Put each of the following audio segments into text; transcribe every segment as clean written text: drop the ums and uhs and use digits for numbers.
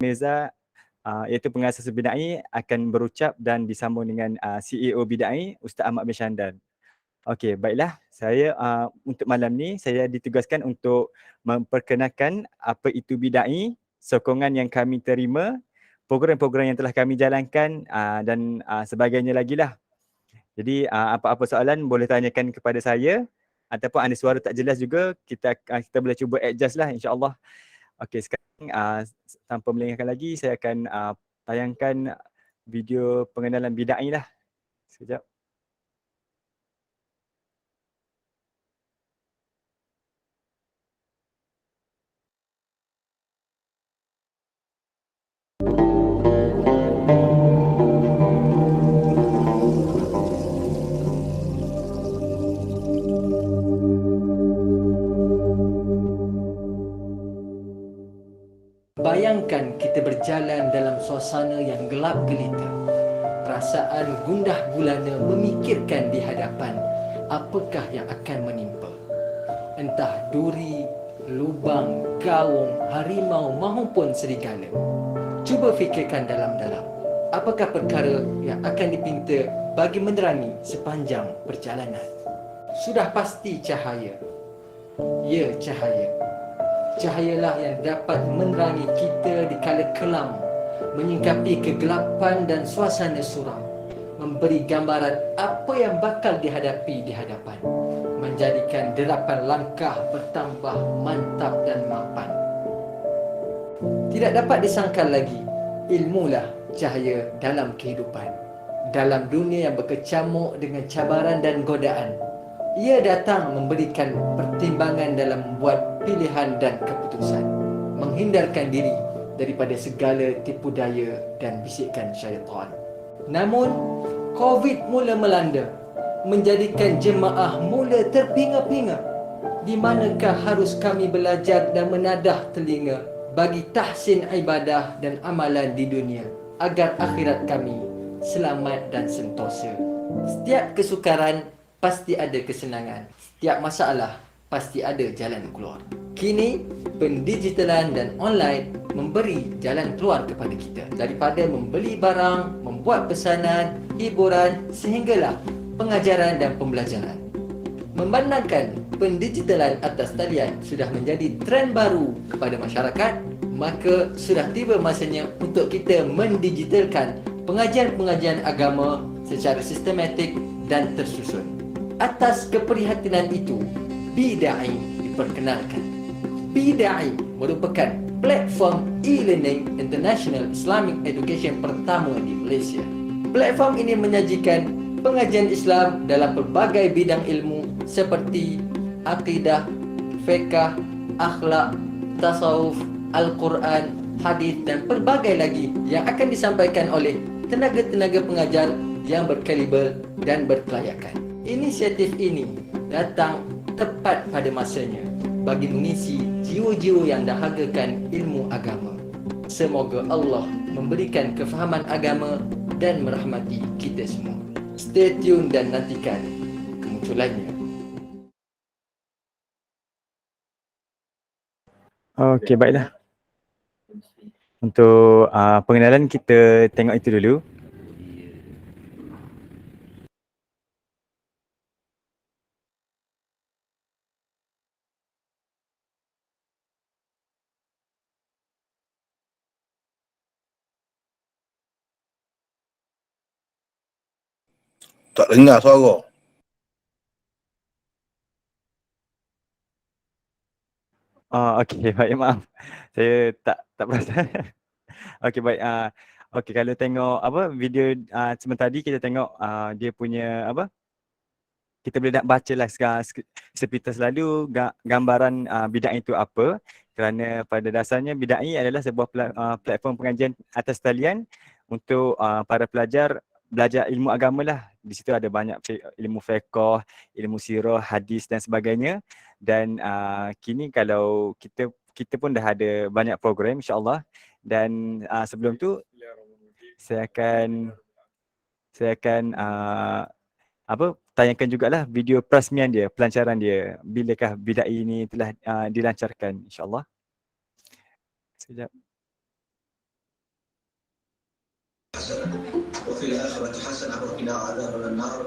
Mirza iaitu pengasas Bidai akan berucap dan disambung dengan CEO Bidai Ustaz Ahmad bin Shandan. Okey, baiklah. Saya untuk malam ni saya ditugaskan untuk memperkenalkan apa itu Bidai, sokongan yang kami terima, program-program yang telah kami jalankan dan sebagainya lagi lah. Jadi apa-apa soalan boleh tanyakan kepada saya ataupun ada suara tak jelas juga kita boleh cuba adjust lah insya-Allah. Okey, sekarang tanpa melengahkan lagi saya akan tayangkan video pengenalan Bidai lah. Sekejap. Bayangkan kita berjalan dalam suasana yang gelap gelita. Perasaan gundah gulana memikirkan di hadapan apakah yang akan menimpa. Entah duri, lubang, gaung, harimau maupun serigala. Cuba fikirkan dalam-dalam. Apakah perkara yang akan dipinta bagi menerangi sepanjang perjalanan? Sudah pasti cahaya. Ya, cahaya. Cahayalah yang dapat menerangi kita di kala kelam, menyingkapi kegelapan dan suasana suram, memberi gambaran apa yang bakal dihadapi di hadapan, menjadikan derapan langkah bertambah mantap dan mapan. Tidak dapat disangkal lagi, ilmulah cahaya dalam kehidupan. Dalam dunia yang berkecamuk dengan cabaran dan godaan, ia datang memberikan pertimbangan dalam membuat pilihan dan keputusan, menghindarkan diri daripada segala tipu daya dan bisikan syaitan. Namun, COVID mula melanda, menjadikan jemaah mula terpinga-pinga. Di manakah harus kami belajar dan menadah telinga bagi tahsin ibadah dan amalan di dunia, agar akhirat kami selamat dan sentosa. Setiap kesukaran pasti ada kesenangan. Setiap masalah pasti ada jalan keluar. Kini, pendigitalan dan online memberi jalan keluar kepada kita. Daripada membeli barang, membuat pesanan, hiburan, sehinggalah pengajaran dan pembelajaran. Memandangkan pendigitalan atas talian sudah menjadi trend baru kepada masyarakat, maka sudah tiba masanya untuk kita mendigitalkan pengajian-pengajian agama secara sistematik dan tersusun. Atas keprihatinan itu, Bidai diperkenalkan. Bidai merupakan platform e-learning international Islamic education pertama di Malaysia. Platform ini menyajikan pengajian Islam dalam pelbagai bidang ilmu seperti akidah, fiqh, akhlak, tasawuf, Al-Quran, hadis dan pelbagai lagi yang akan disampaikan oleh tenaga-tenaga pengajar yang berkaliber dan berkelayakan. Inisiatif ini datang tepat pada masanya bagi mengisi jiwa-jiwa yang dahagakan ilmu agama. Semoga Allah memberikan kefahaman agama dan merahmati kita semua. Stay tune dan nantikan kemunculannya. Okey, baiklah. Untuk pengenalan kita tengok itu dulu. Tak dengar suara. Okey, baik, maaf. Saya tak perasan. Okey, baik. Okey, kalau tengok video sebentar tadi kita tengok dia punya kita boleh nak baca lah sepintas lalu gambaran Bidai itu apa, kerana pada dasarnya Bidai adalah sebuah platform pengajian atas talian untuk para pelajar belajar ilmu agama lah. Di situ ada banyak ilmu fiqh, ilmu sirah, hadis dan sebagainya. Dan kini kalau kita pun dah ada banyak program insya-Allah. Dan sebelum tu saya akan tayangkan jugalah video perasmian dia, pelancaran dia, bilakah Bidai ini telah dilancarkan insya-Allah. Sekejap. حسنة وفي الآخرة حسنة وقنا عذاب النار.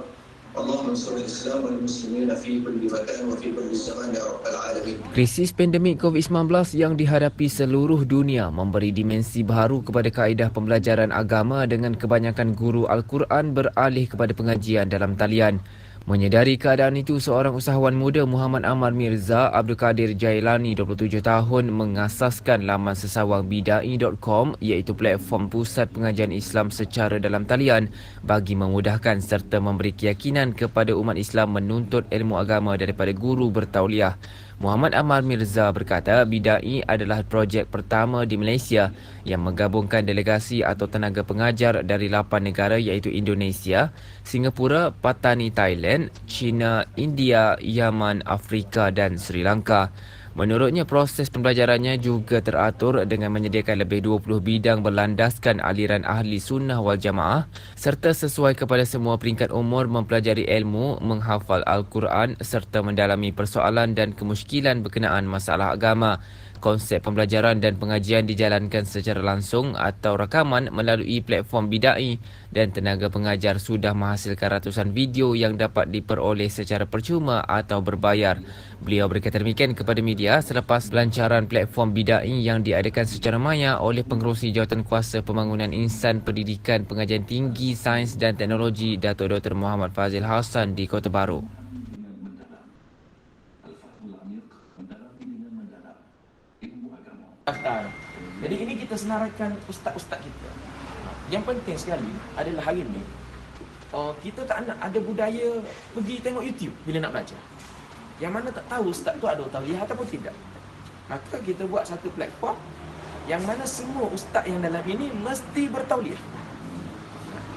اللهم انصر الإسلام والمسلمين في كل مكان وفي كل زمان يا رب العالمين. Krisis pandemik COVID-19 yang dihadapi seluruh dunia memberi dimensi baru kepada kaedah pembelajaran agama dengan kebanyakan guru Al-Quran beralih kepada pengajian dalam talian. Menyedari keadaan itu, seorang usahawan muda Muhammad Ammar Mirza Abdul Qadir Jailani, 27 tahun, mengasaskan laman sesawang bidai.com iaitu platform pusat pengajian Islam secara dalam talian bagi memudahkan serta memberi keyakinan kepada umat Islam menuntut ilmu agama daripada guru bertauliah. Muhammad Ammar Mirza berkata Bidai adalah projek pertama di Malaysia yang menggabungkan delegasi atau tenaga pengajar dari 8 negara iaitu Indonesia, Singapura, Patani Thailand, China, India, Yaman, Afrika dan Sri Lanka. Menurutnya, proses pembelajarannya juga teratur dengan menyediakan lebih 20 bidang berlandaskan aliran ahli sunnah wal jamaah serta sesuai kepada semua peringkat umur mempelajari ilmu, menghafal Al-Quran serta mendalami persoalan dan kemusykilan berkenaan masalah agama. Konsep pembelajaran dan pengajian dijalankan secara langsung atau rakaman melalui platform Bidai dan tenaga pengajar sudah menghasilkan ratusan video yang dapat diperoleh secara percuma atau berbayar. Beliau berkata demikian kepada media selepas pelancaran platform Bidai yang diadakan secara maya oleh Pengerusi Jawatankuasa Pembangunan Insan Pendidikan Pengajian Tinggi Sains dan Teknologi Datuk Dr. Muhammad Fazil Hassan di Kota Baru. Jadi ini kita senaraikan ustaz-ustaz kita. Yang penting sekali adalah hari ini kita tak nak ada budaya pergi tengok YouTube bila nak belajar. Yang mana tak tahu ustaz tu ada tauliah ataupun tidak. Maka kita buat satu platform yang mana semua ustaz yang dalam ini mesti bertauliah.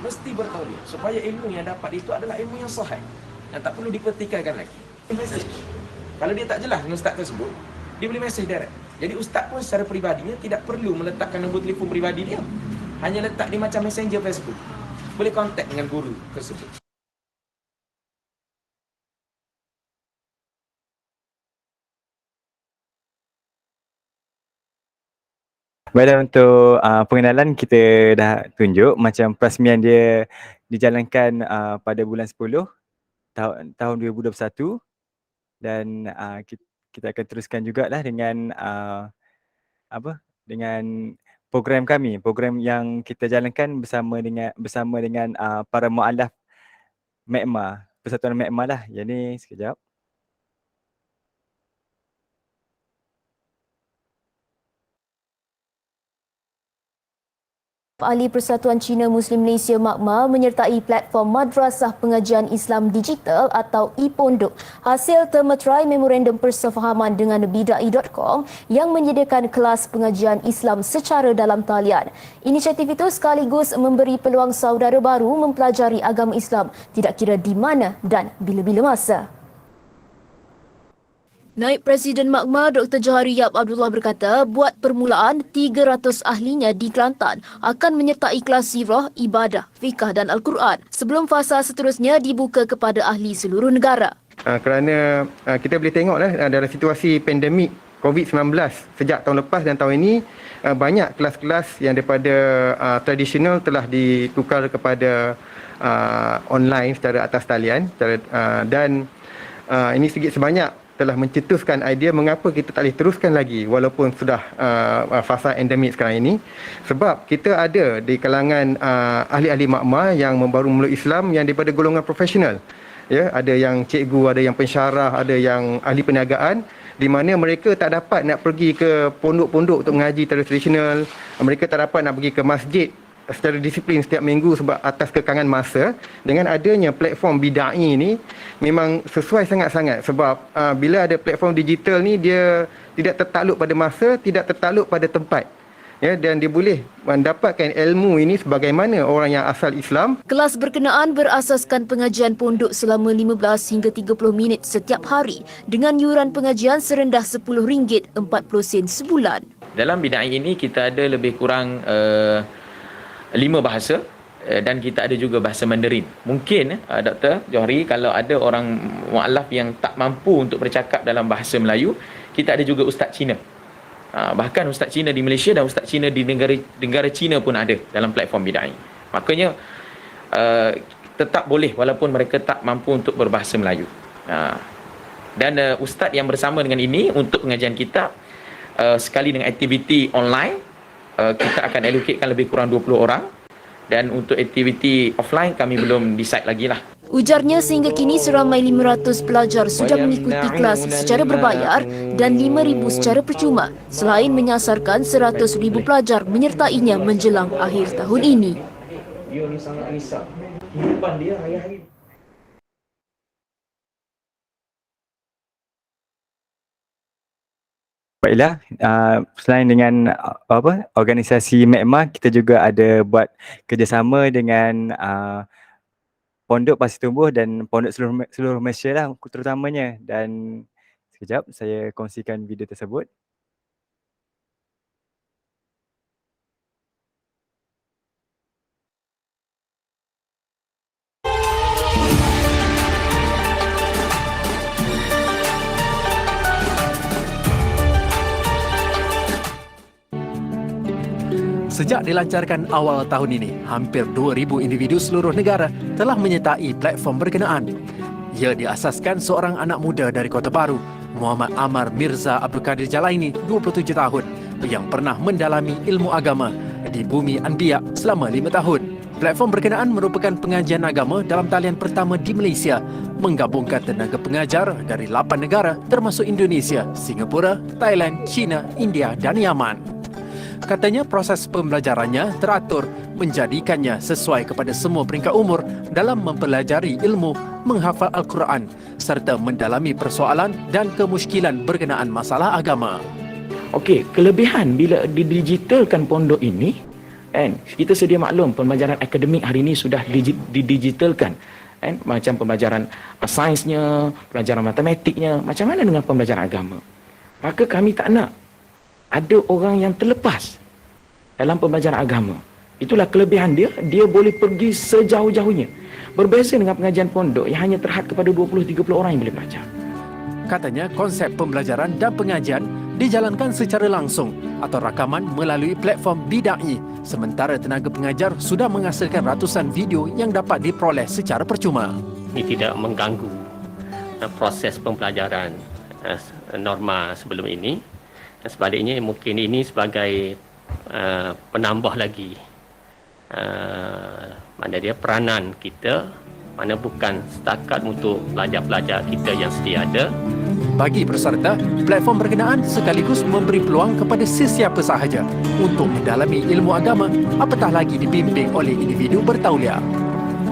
Mesti bertauliah supaya ilmu yang dapat itu adalah ilmu yang sahih dan tak perlu dipertikaikan lagi. Message. Kalau dia tak jelas dengan ustaz tersebut, dia boleh message direct. Jadi ustaz pun secara peribadinya tidak perlu meletakkan nombor telefon peribadi dia. Hanya letak dia macam messenger Facebook. Boleh kontak dengan guru tersebut. Baiklah, untuk pengenalan kita dah tunjuk macam perasmian dia dijalankan pada bulan 10 tahun 2021 dan kita akan teruskan jugalah dengan dengan program yang kita jalankan bersama dengan para mualaf MECMA, Persatuan MECMA lah. Yang ni sekejap. Ahli Persatuan Cina Muslim Malaysia MAKMA menyertai platform Madrasah Pengajian Islam Digital atau ePondok hasil termeterai memorandum persefahaman dengan bidai.com yang menyediakan kelas pengajian Islam secara dalam talian. Inisiatif itu sekaligus memberi peluang saudara baru mempelajari agama Islam tidak kira di mana dan bila-bila masa. Naib Presiden MAKMA Dr. Johari Yap Abdullah berkata, buat permulaan 300 ahlinya di Kelantan akan menyertai kelas sirah, ibadah, fikah dan Al-Quran sebelum fasa seterusnya dibuka kepada ahli seluruh negara. Kerana kita boleh tengoklah dalam situasi pandemik COVID-19 sejak tahun lepas dan tahun ini banyak kelas-kelas yang daripada tradisional telah ditukar kepada online secara atas talian dan ini sedikit sebanyak telah mencetuskan idea mengapa kita tak boleh teruskan lagi walaupun sudah fasa endemik sekarang ini, sebab kita ada di kalangan ahli-ahli MAKMA yang baru mula Islam yang daripada golongan profesional, ya, ada yang cikgu, ada yang pensyarah, ada yang ahli perniagaan, di mana mereka tak dapat nak pergi ke pondok-pondok untuk mengaji tradisional, mereka tak dapat nak pergi ke masjid secara disiplin setiap minggu sebab atas kekangan masa. Dengan adanya platform Bidai ni memang sesuai sangat-sangat sebab bila ada platform digital ni dia tidak tertakluk pada masa, tidak tertakluk pada tempat. Ya, dan dia boleh mendapatkan ilmu ini sebagaimana orang yang asal Islam. Kelas berkenaan berasaskan pengajian pondok selama 15 hingga 30 minit setiap hari dengan yuran pengajian serendah RM10.40 sebulan. Dalam Bidai ini kita ada lebih kurang 5 bahasa dan kita ada juga bahasa Mandarin. Mungkin Dr. Johari, kalau ada orang mualaf yang tak mampu untuk bercakap dalam bahasa Melayu, kita ada juga Ustaz Cina. Bahkan Ustaz Cina di Malaysia dan Ustaz Cina di negara Cina pun ada dalam platform Bidai. Makanya tetap boleh walaupun mereka tak mampu untuk berbahasa Melayu. Dan ustaz yang bersama dengan ini untuk pengajian kita, sekali dengan aktiviti online, kita akan allocatekan lebih kurang 20 orang, dan untuk aktiviti offline kami belum decide lagi lah. Ujarnya sehingga kini seramai 500 pelajar sudah mengikuti kelas secara berbayar dan 5,000 secara percuma, selain menyasarkan 100,000 pelajar menyertainya menjelang akhir tahun ini. Dia ni sangat risau. Kehidupan dia hari-hari. Baiklah, selain dengan organisasi MECMA, kita juga ada buat kerjasama dengan Pondok Pasir Tumbuh dan Pondok seluruh Malaysia lah terutamanya. Dan sekejap saya kongsikan video tersebut. Sejak dilancarkan awal tahun ini, hampir 2,000 individu seluruh negara telah menyertai platform berkenaan. Ia diasaskan seorang anak muda dari Kota Baru, Muhammad Amar Mirza Abdul Qadir Jalaini, 27 tahun, yang pernah mendalami ilmu agama di Bumi Anbiya selama 5 tahun. Platform berkenaan merupakan pengajian agama dalam talian pertama di Malaysia, menggabungkan tenaga pengajar dari 8 negara termasuk Indonesia, Singapura, Thailand, China, India dan Yaman. Katanya proses pembelajarannya teratur menjadikannya sesuai kepada semua peringkat umur dalam mempelajari ilmu, menghafal Al-Quran serta mendalami persoalan dan kemusykilan berkenaan masalah agama. Okey, kelebihan bila didigitalkan pondok ini, kan, kita sedia maklum pembelajaran akademik hari ini sudah didigitalkan. Kan, macam pembelajaran sainsnya, pelajaran matematiknya, macam mana dengan pembelajaran agama? Maka kami tak nak ada orang yang terlepas dalam pembelajaran agama. Itulah kelebihan dia, dia boleh pergi sejauh-jauhnya. Berbeza dengan pengajian pondok yang hanya terhad kepada 20-30 orang yang boleh belajar. Katanya konsep pembelajaran dan pengajian dijalankan secara langsung atau rakaman melalui platform Bidai, sementara tenaga pengajar sudah menghasilkan ratusan video yang dapat diperoleh secara percuma. Ini tidak mengganggu proses pembelajaran norma sebelum ini. Sebaliknya mungkin ini sebagai penambah lagi mana dia peranan kita, mana bukan setakat untuk pelajar-pelajar kita yang sedia ada. Bagi peserta, platform berkenaan sekaligus memberi peluang kepada sesiapa sahaja untuk mendalami ilmu agama, apatah lagi dibimbing oleh individu bertauliah.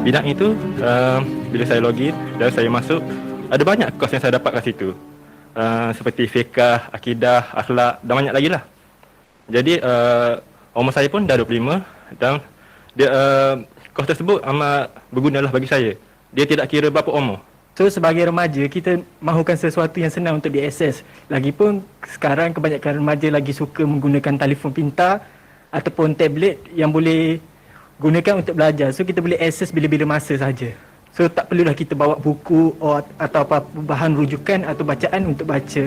Bidang itu bila saya login dan saya masuk, ada banyak kos yang saya dapat kat situ. Seperti fiqah, akidah, akhlak dan banyak lagi lah. Jadi umur saya pun dah 25 dan dia, kos tersebut amat berguna lah bagi saya. Dia tidak kira berapa umur. So sebagai remaja, kita mahukan sesuatu yang senang untuk diakses. Lagipun sekarang kebanyakan remaja lagi suka menggunakan telefon pintar ataupun tablet yang boleh gunakan untuk belajar. So kita boleh akses bila-bila masa saja. So tak perlulah kita bawa buku atau apa bahan rujukan atau bacaan untuk baca.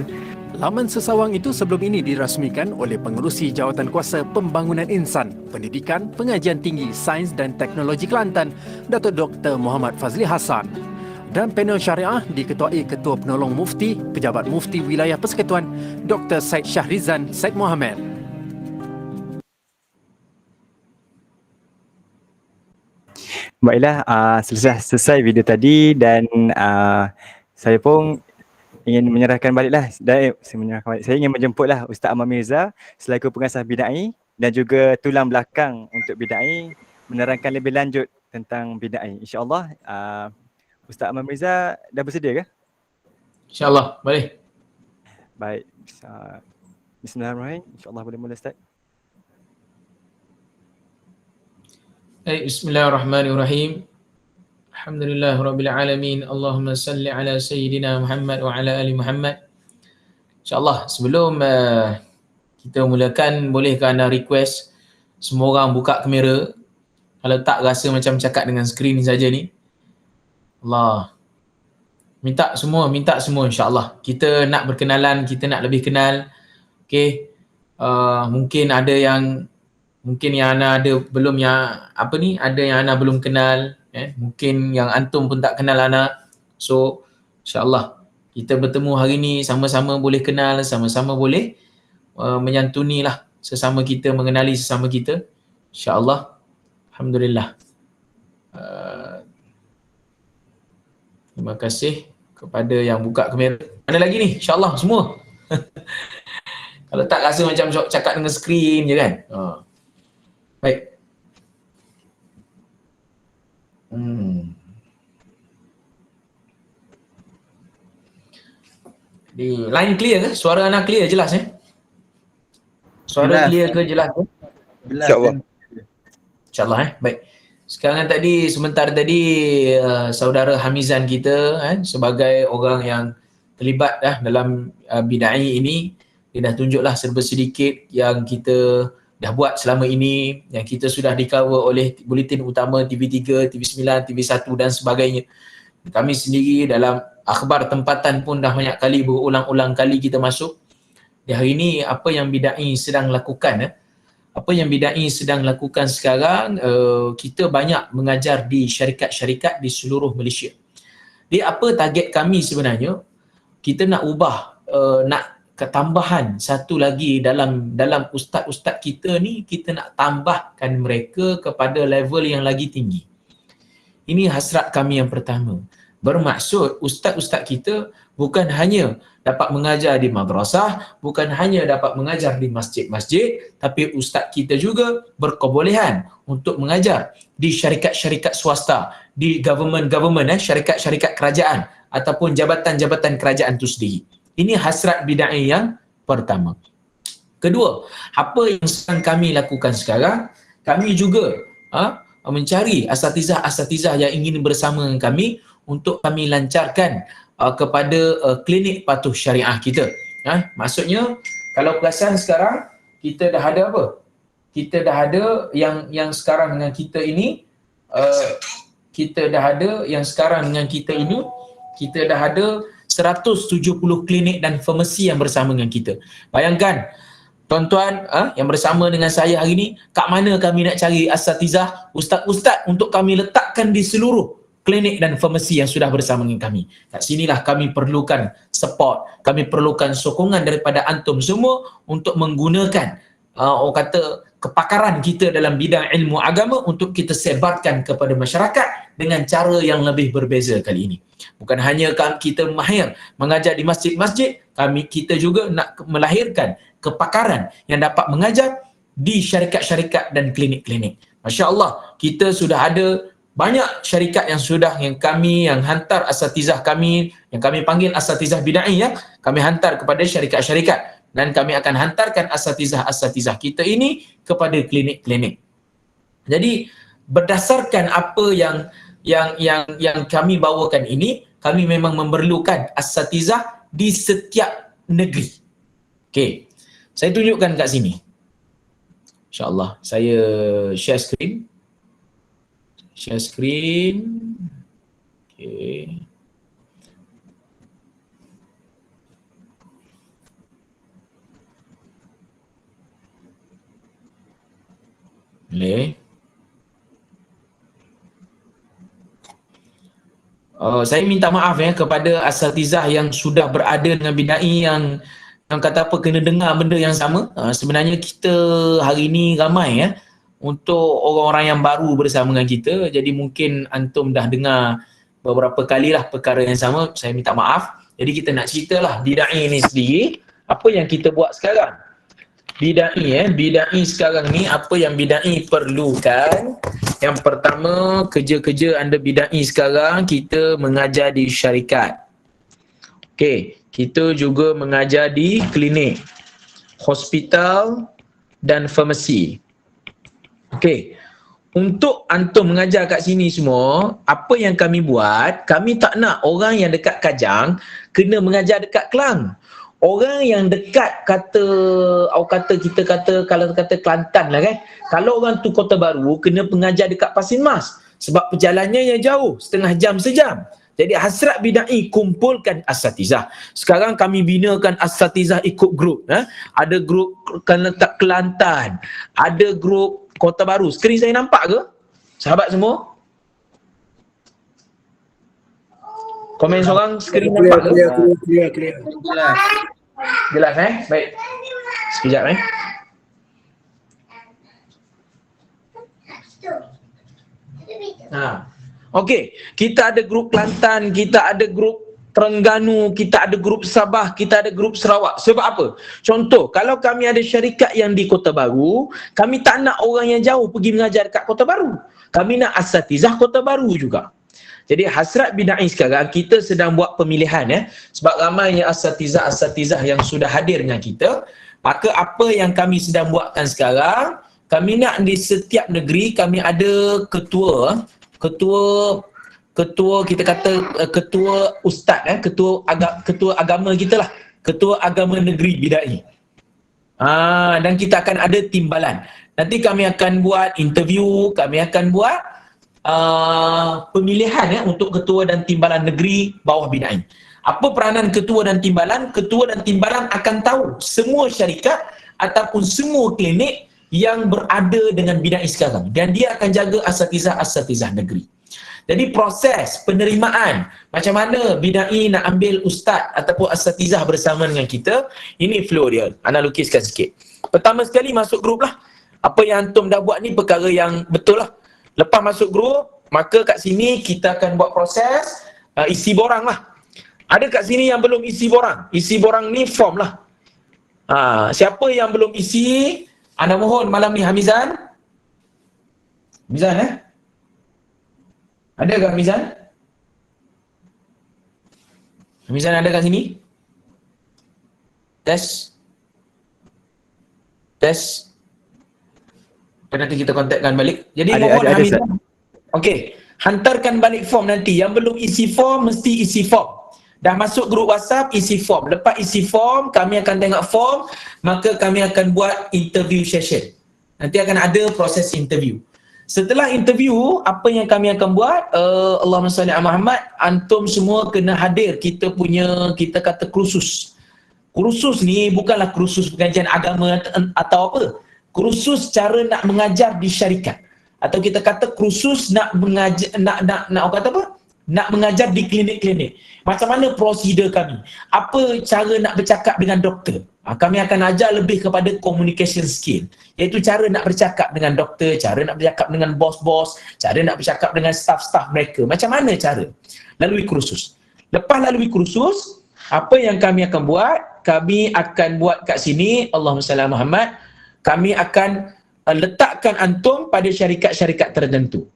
Laman sesawang itu sebelum ini dirasmikan oleh Pengerusi Jawatankuasa Pembangunan Insan, Pendidikan, Pengajian Tinggi, Sains dan Teknologi Kelantan, Datuk Dr. Muhammad Fazli Hassan. Dan panel syariah diketuai Ketua Penolong Mufti, Pejabat Mufti Wilayah Persekutuan, Dr. Said Syahrizan Said Mohamed. Baiklah, selesai video tadi dan saya pun ingin menyerahkan baliklah. Saya ingin menjemputlah Ustaz Amar Mirza selaku pengasas Bidai dan juga tulang belakang untuk Bidai menerangkan lebih lanjut tentang Bidai. InsyaAllah Ustaz Amar Mirza dah bersedia ke? InsyaAllah, boleh. Baik. Bismillahirrahmanirrahim. InsyaAllah boleh mula Ustaz. Bismillahirrahmanirrahim. Alhamdulillahirrabbilalamin. Allahumma salli ala Sayyidina Muhammad wa ala ali Muhammad. InsyaAllah sebelum kita mulakan, bolehkah anda request semua orang buka kamera? Kalau tak rasa macam cakap dengan skrin saja ni. Allah. Minta semua insyaAllah. Kita nak berkenalan, kita nak lebih kenal. Okay. Mungkin ada yang Mungkin yang ana ada belum yang ada yang ana belum kenal, mungkin yang antum pun tak kenal ana. So insya-Allah kita bertemu hari ni sama-sama boleh kenal, sama-sama boleh menyantuni lah sesama kita, mengenali sesama kita. InsyaAllah. Alhamdulillah. Terima kasih kepada yang buka kamera. Mana lagi ni? InsyaAllah semua. Kalau tak rasa macam cakap dengan skrin je kan. Baik. Line clear ke? Suara anak clear, jelas Suara clear ke, jelas ke? InsyaAllah. InsyaAllah baik. Sekarang tadi, sebentar tadi saudara Hamizan kita sebagai orang yang terlibat dalam bid'ah ini, dia dah tunjuklah serba sedikit yang kita dah buat selama ini, yang kita sudah di-cover oleh Buletin Utama TV3, TV9, TV1 dan sebagainya. Kami sendiri dalam akhbar tempatan pun dah banyak kali, berulang-ulang kali kita masuk. Di hari ini apa yang bid'ai sedang lakukan, apa yang bid'ai sedang lakukan sekarang, kita banyak mengajar di syarikat-syarikat di seluruh Malaysia. Jadi apa target kami sebenarnya? Kita nak ubah, nak ketambahan satu lagi dalam ustaz-ustaz kita ni, kita nak tambahkan mereka kepada level yang lagi tinggi. Ini hasrat kami yang pertama. Bermaksud ustaz-ustaz kita bukan hanya dapat mengajar di madrasah, bukan hanya dapat mengajar di masjid-masjid, tapi ustaz kita juga berkebolehan untuk mengajar di syarikat-syarikat swasta, di government, syarikat-syarikat kerajaan ataupun jabatan-jabatan kerajaan itu sendiri. Ini hasrat bid'ah yang pertama. Kedua, apa yang sedang kami lakukan sekarang, kami juga mencari asatizah-asatizah yang ingin bersama dengan kami untuk kami lancarkan kepada klinik patuh syariah kita. Maksudnya, kalau perasan sekarang, kita dah ada apa? Kita dah ada yang sekarang dengan kita ini, kita dah ada yang sekarang dengan kita ini, kita dah ada 170 klinik dan farmasi yang bersama dengan kita. Bayangkan, tuan-tuan yang bersama dengan saya hari ini, kat mana kami nak cari asatizah, ustaz-ustaz untuk kami letakkan di seluruh klinik dan farmasi yang sudah bersama dengan kami. Kat sinilah kami perlukan support, kami perlukan sokongan daripada antum semua untuk menggunakan orang kata kepakaran kita dalam bidang ilmu agama untuk kita sebarkan kepada masyarakat dengan cara yang lebih berbeza kali ini. Bukan hanya kita mahir mengajar di masjid-masjid, kita juga nak melahirkan kepakaran yang dapat mengajar di syarikat-syarikat dan klinik-klinik. Masya Allah, kita sudah ada banyak syarikat yang hantar asatizah kami, yang kami panggil asatizah bid'ai, kami hantar kepada syarikat-syarikat, dan kami akan hantarkan asatizah-asatizah kita ini kepada klinik-klinik. Jadi berdasarkan apa yang kami bawakan ini, kami memang memerlukan asatizah di setiap negeri. Okey, saya tunjukkan kat sini. InsyaAllah saya share screen. Okey. Boleh. Saya minta maaf kepada asatizah yang sudah berada dengan bid'ai yang kata apa kena dengar benda yang sama. Sebenarnya kita hari ini ramai untuk orang-orang yang baru bersama dengan kita. Jadi mungkin antum dah dengar beberapa kali lah perkara yang sama. Saya minta maaf. Jadi kita nak ceritalah bid'ai ni sendiri, apa yang kita buat sekarang. Bid'ai sekarang ni, apa yang bid'ai perlukan. Yang pertama, kerja-kerja anda bid'ai sekarang, kita mengajar di syarikat. Okey, kita juga mengajar di klinik, hospital dan farmasi. Okey, untuk antum mengajar kat sini semua, apa yang kami buat, kami tak nak orang yang dekat Kajang kena mengajar dekat Kelang. Orang yang dekat kalau kata Kelantan lah kan. Kalau orang tu Kota Baru kena pengajar dekat Pasir Mas sebab perjalanannya yang jauh, setengah jam sejam. Jadi hasrat bidai kumpulkan asatizah. Sekarang kami binakan asatizah ikut grup. Ada grup Kelantan, ada grup Kota Baru. Skrin saya nampak ke? Sahabat semua? Komen seorang, skrin nampak ke? Clear. Jelas Baik. Sekejap Okey, kita ada grup Kelantan, kita ada grup Terengganu, kita ada grup Sabah, kita ada grup Sarawak. Sebab apa? Contoh, kalau kami ada syarikat yang di Kota Baru, kami tak nak orang yang jauh pergi mengajar dekat Kota Baru. Kami nak asatizah Kota Baru juga. Jadi hasrat bidai sekarang kita sedang buat pemilihan sebab ramainya asatizah yang sudah hadir dengan kita. Maka apa yang kami sedang buatkan sekarang, kami nak di setiap negeri kami ada ketua kita kata ketua ustaz ketua agama kita lah, ketua agama negeri bidai. Dan kita akan ada timbalan. Nanti kami akan buat interview, kami akan buat pemilihan untuk ketua dan timbalan negeri bawah bidai. Apa peranan ketua dan timbalan? Ketua dan timbalan akan tahu semua syarikat ataupun semua klinik yang berada dengan bidai sekarang, dan dia akan jaga asatizah negeri. Jadi proses penerimaan, macam mana bidai nak ambil ustaz ataupun asatizah bersama dengan kita, ini flow dia. Ana lukiskan sikit. Pertama sekali masuk grup lah. Apa yang antum dah buat ni perkara yang betul lah. Lepas masuk grup, maka kat sini kita akan buat proses isi borang lah. Ada kat sini yang belum isi borang. Isi borang ni form lah. Siapa yang belum isi, ana mohon malam ni Hamizan. Hamizan ada ke Hamizan? Hamizan ada kat sini? Tes. Nanti kita kontakkan balik. Jadi mohon Hamizan. Okey, hantarkan balik form nanti. Yang belum isi form mesti isi form. Dah masuk grup WhatsApp, isi form. Lepas isi form, kami akan tengok form, maka kami akan buat interview session. Nanti akan ada proses interview. Setelah interview, apa yang kami akan buat? Allahumma salli ala Muhammad, antum semua kena hadir kita punya, kita kata kursus. Kursus ni bukanlah kursus pengajian agama atau apa. Kursus cara nak mengajar di syarikat. Atau kita kata kursus nak mengajar, nak kata apa? Nak mengajar di klinik-klinik. Macam mana prosedur kami? Apa cara nak bercakap dengan doktor? Kami akan ajar lebih kepada communication skill. Iaitu cara nak bercakap dengan doktor, cara nak bercakap dengan bos-bos, cara nak bercakap dengan staff-staff mereka. Macam mana cara? Lalui kursus. Lepas lalui kursus, apa yang kami akan buat? Kami akan buat kat sini, Allahumma salli ala Muhammad, kami akan letakkan antum pada syarikat-syarikat tertentu.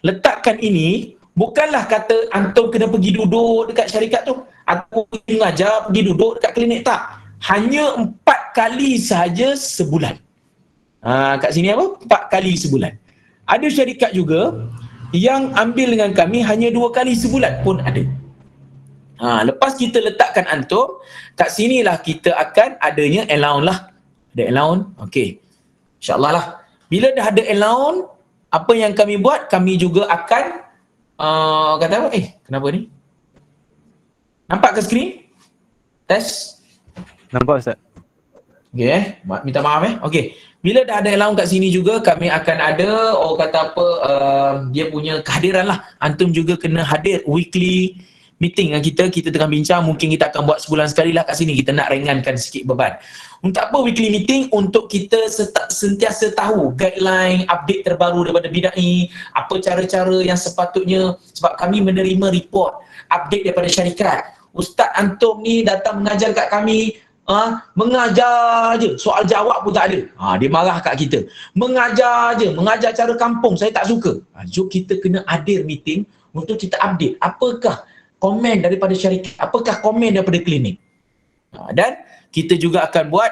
Letakkan ini bukanlah kata antum kena pergi duduk dekat syarikat tu atau pergi mengajar, pergi duduk dekat klinik, tak. Hanya 4 kali sahaja sebulan. Kat sini apa? 4 kali sebulan. Ada syarikat juga yang ambil dengan kami hanya 2 kali sebulan pun ada. Lepas kita letakkan antum, kat sinilah kita akan adanya allowance lah. Ada allowance, okey. InsyaAllah lah. Bila dah ada allowance, apa yang kami buat, kami juga akan kata apa? Kenapa ni? Nampak ke skrin? Tes? Nampak Ustaz. Okey minta maaf Okey. Bila dah ada allowance kat sini juga, kami akan ada kata apa, dia punya kehadiran lah. Antum juga kena hadir weekly meeting dengan kita tengah bincang. Mungkin kita akan buat sebulan sekali lah kat sini. Kita nak ringankan sikit beban. Untuk apa weekly meeting? Untuk kita sentiasa tahu guideline, update terbaru daripada bidai, apa cara-cara yang sepatutnya, sebab kami menerima report, update daripada syarikat. Ustaz antum ni datang mengajar kat kami, mengajar je, soal jawab pun tak ada. Dia marah kat kita. Mengajar je, mengajar cara kampung, saya tak suka. So kita kena hadir meeting untuk kita update. Apakah komen daripada syarikat, apakah komen daripada klinik. Dan kita juga akan buat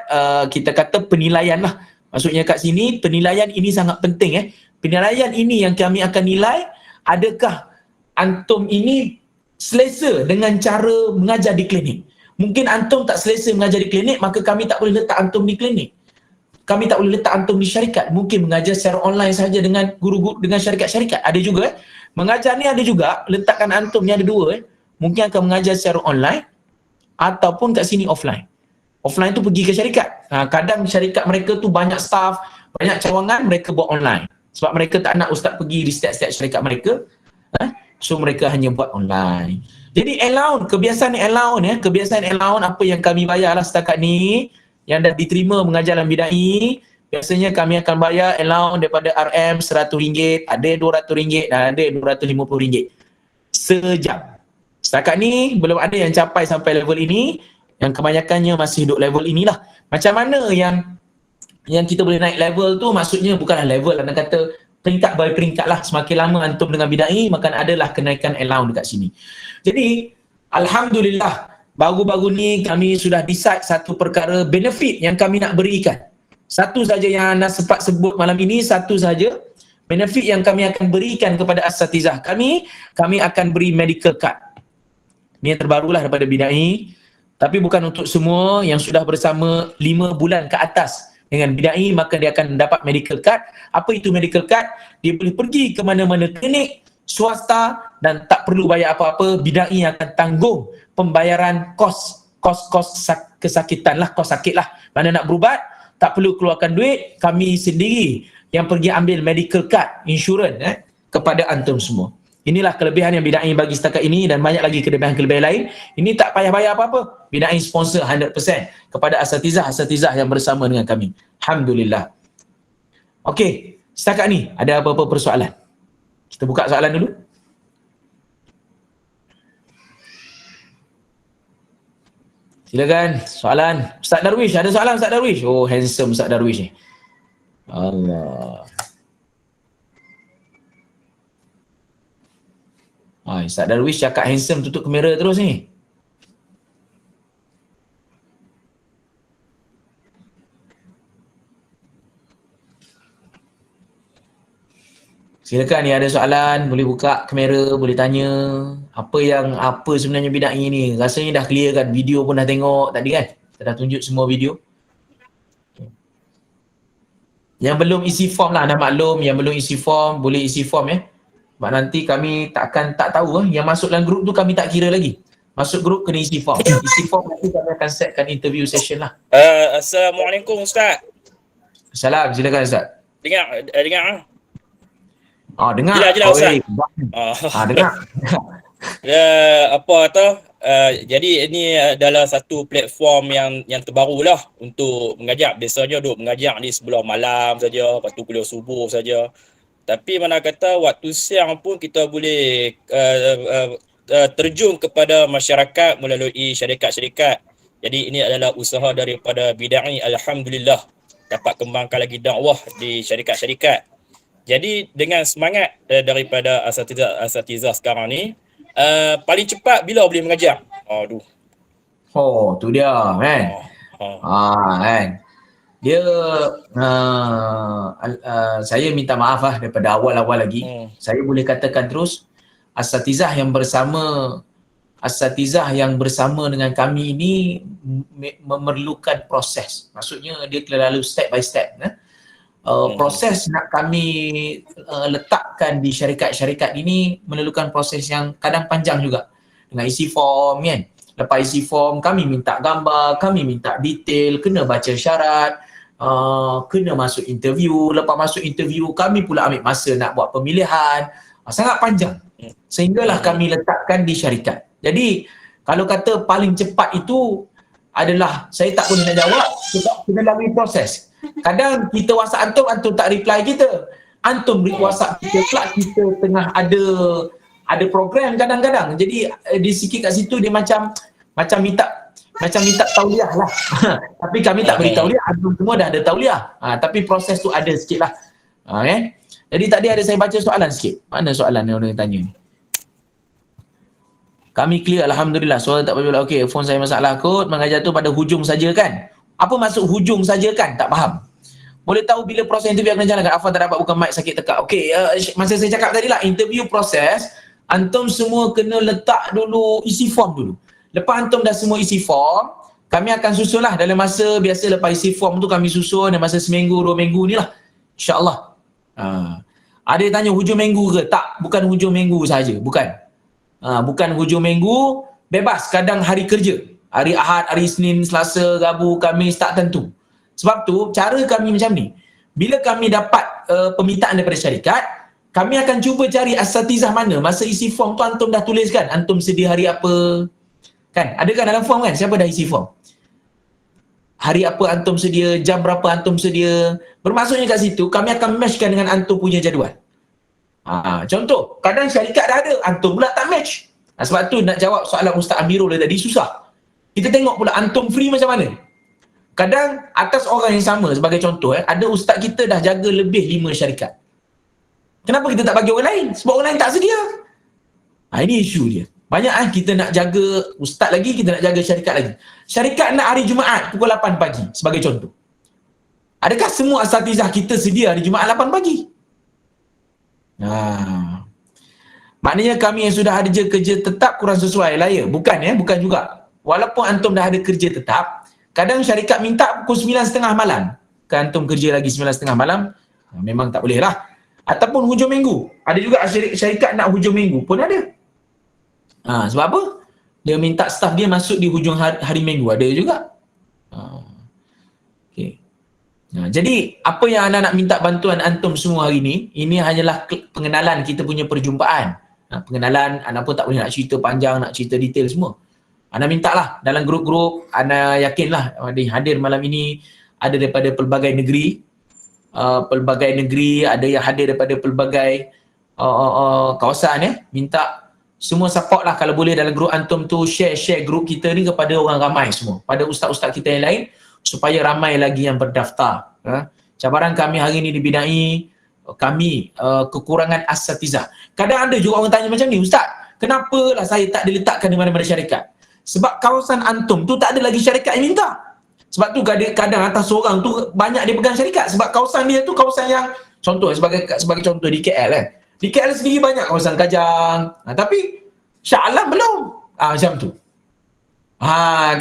kita kata penilaian lah. Maksudnya kat sini penilaian ini sangat penting. Penilaian ini yang kami akan nilai, adakah antum ini selesa dengan cara mengajar di klinik. Mungkin antum tak selesa mengajar di klinik, maka kami tak boleh letak antum di klinik. kami tak boleh letak antum di syarikat. Mungkin mengajar secara online saja dengan guru-guru, dengan syarikat-syarikat. Ada juga mengajar ni ada juga, letakkan antum ni ada dua. Mungkin akan mengajar secara online ataupun kat sini offline. Offline tu pergi ke syarikat. Kadang syarikat mereka tu banyak staff, banyak cawangan, mereka buat online. Sebab mereka tak nak ustaz pergi di setiap-setiap syarikat mereka. So mereka hanya buat online. Jadi allowance, kebiasaan allowance kebiasaan allowance apa yang kami bayarlah setakat ni, yang dah diterima mengajar dalam bidai, biasanya kami akan bayar allowance daripada RM RM100, ada RM200 dan ada RM250 sejam. Setakat ni belum ada yang capai sampai level ini, yang kebanyakannya masih duduk level inilah. Macam mana yang kita boleh naik level tu, maksudnya bukanlah level, anda kata peringkat by peringkat lah. Semakin lama antum dengan bidai, maka adalah kenaikan allowance dekat sini. Jadi alhamdulillah, baru-baru ni kami sudah decide satu perkara benefit yang kami nak berikan. Satu saja yang anda sempat sebut malam ini, satu saja benefit yang kami akan berikan kepada asatizah kami akan beri medical card. Ini yang terbarulah daripada bidai, tapi bukan untuk semua yang sudah bersama 5 bulan ke atas dengan bidai, maka dia akan dapat medical card. Apa itu medical card? Dia boleh pergi ke mana-mana klinik swasta dan tak perlu bayar apa-apa. Bidai akan tanggung pembayaran kos kesakitan lah, kos sakit lah. Mana nak berubat, tak perlu keluarkan duit, kami sendiri yang pergi ambil medical card, insurans kepada antum semua. Inilah kelebihan yang bidai bagi setakat ini, dan banyak lagi kelebihan-kelebihan lain. Ini tak payah bayar apa-apa. Bidai sponsor 100% kepada asatizah yang bersama dengan kami. Alhamdulillah. Okey, setakat ni ada apa-apa persoalan? Kita buka soalan dulu. Silakan, soalan. Ustaz Darwish, ada soalan Ustaz Darwish? Oh, handsome Ustaz Darwish ni. Allah. Ustaz Darwish cakap handsome, tutup kamera terus ni. Silakan, ni ada soalan, boleh buka kamera, boleh tanya. Apa sebenarnya bidai ni? Rasanya dah clear kan? Video pun dah tengok tadi kan? Kita dah tunjuk semua video. Yang belum isi form lah, anda maklum, yang belum isi form, boleh isi form Sebab nanti kami tak tahu yang masuk dalam grup tu kami tak kira lagi. Masuk grup kena isi form. Isi form nanti kami akan setkan interview session lah. Assalamualaikum Ustaz. Salam, silakan Ustaz. Dengar? Dengar. Jelas Ustaz. Dengar. Jadi ini adalah satu platform yang terbaru lah untuk mengajar. Biasanya duk mengajar ni sebelum malam saja, lepas tu kuliah subuh saja. Tapi mana kata waktu siang pun kita boleh terjun kepada masyarakat melalui syarikat-syarikat. Jadi ini adalah usaha daripada bidai, alhamdulillah dapat kembangkan lagi dakwah di syarikat-syarikat. Jadi dengan semangat daripada asatizah sekarang ni, paling cepat bila boleh mengajar? Tu dia kan. Kan. Dia saya minta maaf daripada awal-awal lagi. Saya boleh katakan terus, asatizah yang bersama dengan kami ini memerlukan proses. Maksudnya dia terlalu step by step. Proses nak kami letakkan di syarikat-syarikat ini memerlukan proses yang kadang panjang juga. Dengan isi form kan. Lepas isi form, kami minta gambar, kami minta detail, kena baca syarat, kena masuk interview. Lepas masuk interview, kami pula ambil masa nak buat pemilihan. Sangat panjang. Sehinggalah kami letakkan di syarikat. Jadi, kalau kata paling cepat itu adalah, saya tak boleh nak jawab sebab kena lalui proses. Kadang kita WhatsApp antum tak reply kita. Antum WhatsApp kita pula, kita tengah ada program kadang-kadang. Jadi di sikit kat situ dia macam minta tauliah lah. Tapi kami tak beri tauliah, antum semua dah ada tauliah. Tapi proses tu ada sikit lah. Jadi tadi ada saya baca soalan sikit. Mana soalan yang orang tanya ni? Kami clear alhamdulillah. Soalan tak boleh. Okey, phone saya masalah kot. Mengajar tu pada hujung saja kan? Apa maksud hujung saja kan? Tak faham. Boleh tahu bila proses interview akan jalankan? Afan tak dapat bukan mic, sakit tekak. Okey, masa saya cakap tadi lah, interview proses, antum semua kena letak dulu, isi form dulu. Lepas antum dah semua isi form, kami akan susun lah dalam masa biasa lepas isi form tu kami susun dalam masa seminggu, 2 minggu ni lah. InsyaAllah. Ada yang tanya hujung minggu ke? Tak, bukan hujung minggu saja, bukan. Bukan hujung minggu, bebas. Kadang hari kerja. Hari Ahad, hari Isnin, Selasa, Rabu, Khamis, tak tentu. Sebab tu, cara kami macam ni. Bila kami dapat permintaan daripada syarikat, kami akan cuba cari asatizah mana. Masa isi form tu antum dah tulis kan? Antum sedia hari apa? Kan? Ada kan dalam form kan? Siapa dah isi form? Hari apa antum sedia, jam berapa antum sedia. Bermaksudnya kat situ, kami akan matchkan dengan antum punya jadual. Contoh, kadang syarikat dah ada, antum pula tak match. Sebab tu nak jawab soalan Ustaz Amirul tadi susah. Kita tengok pula antum free macam mana. Kadang atas orang yang sama, sebagai contoh, ada ustaz kita dah jaga lebih 5 syarikat. Kenapa kita tak bagi orang lain? Sebab orang lain tak sedia. Ini isu dia. Banyak kita nak jaga ustaz lagi, kita nak jaga syarikat lagi. Syarikat nak hari Jumaat pukul 8 pagi sebagai contoh. Adakah semua asatizah kita sedia hari Jumaat 8 pagi? Maknanya kami yang sudah ada kerja tetap kurang sesuai lah ya? Bukan bukan juga. Walaupun antum dah ada kerja tetap, kadang syarikat minta pukul 9.30 malam. Kan antum kerja lagi 9.30 malam, memang tak boleh lah. Ataupun hujung minggu. Ada juga syarikat nak hujung minggu pun ada. Sebab apa? Dia minta staff dia masuk di hujung hari minggu. Ada juga. Okay. Jadi, apa yang anda nak minta bantuan antum semua hari ni, ini hanyalah pengenalan kita punya perjumpaan. Pengenalan, anda pun tak boleh nak cerita panjang, nak cerita detail semua. Anda minta lah dalam grup-grup, anda yakinlah hadir malam ini ada daripada pelbagai negeri. Ada yang hadir daripada pelbagai kawasan minta semua support lah kalau boleh dalam grup antum tu, share grup kita ni kepada orang ramai semua, pada ustaz-ustaz kita yang lain supaya ramai lagi yang berdaftar. Cabaran kami hari ni dibidai kami kekurangan asatizah. Kadang ada juga orang tanya macam ni, ustaz, kenapa lah saya tak diletakkan di mana-mana syarikat? Sebab kawasan antum tu tak ada lagi syarikat yang minta. Sebab tu kadang atas seorang tu banyak dia pegang syarikat. Sebab kawasan dia tu kawasan yang, contoh sebagai contoh di KL di KL sendiri banyak kawasan Kajang. Tapi Shah Alam belum. Macam tu.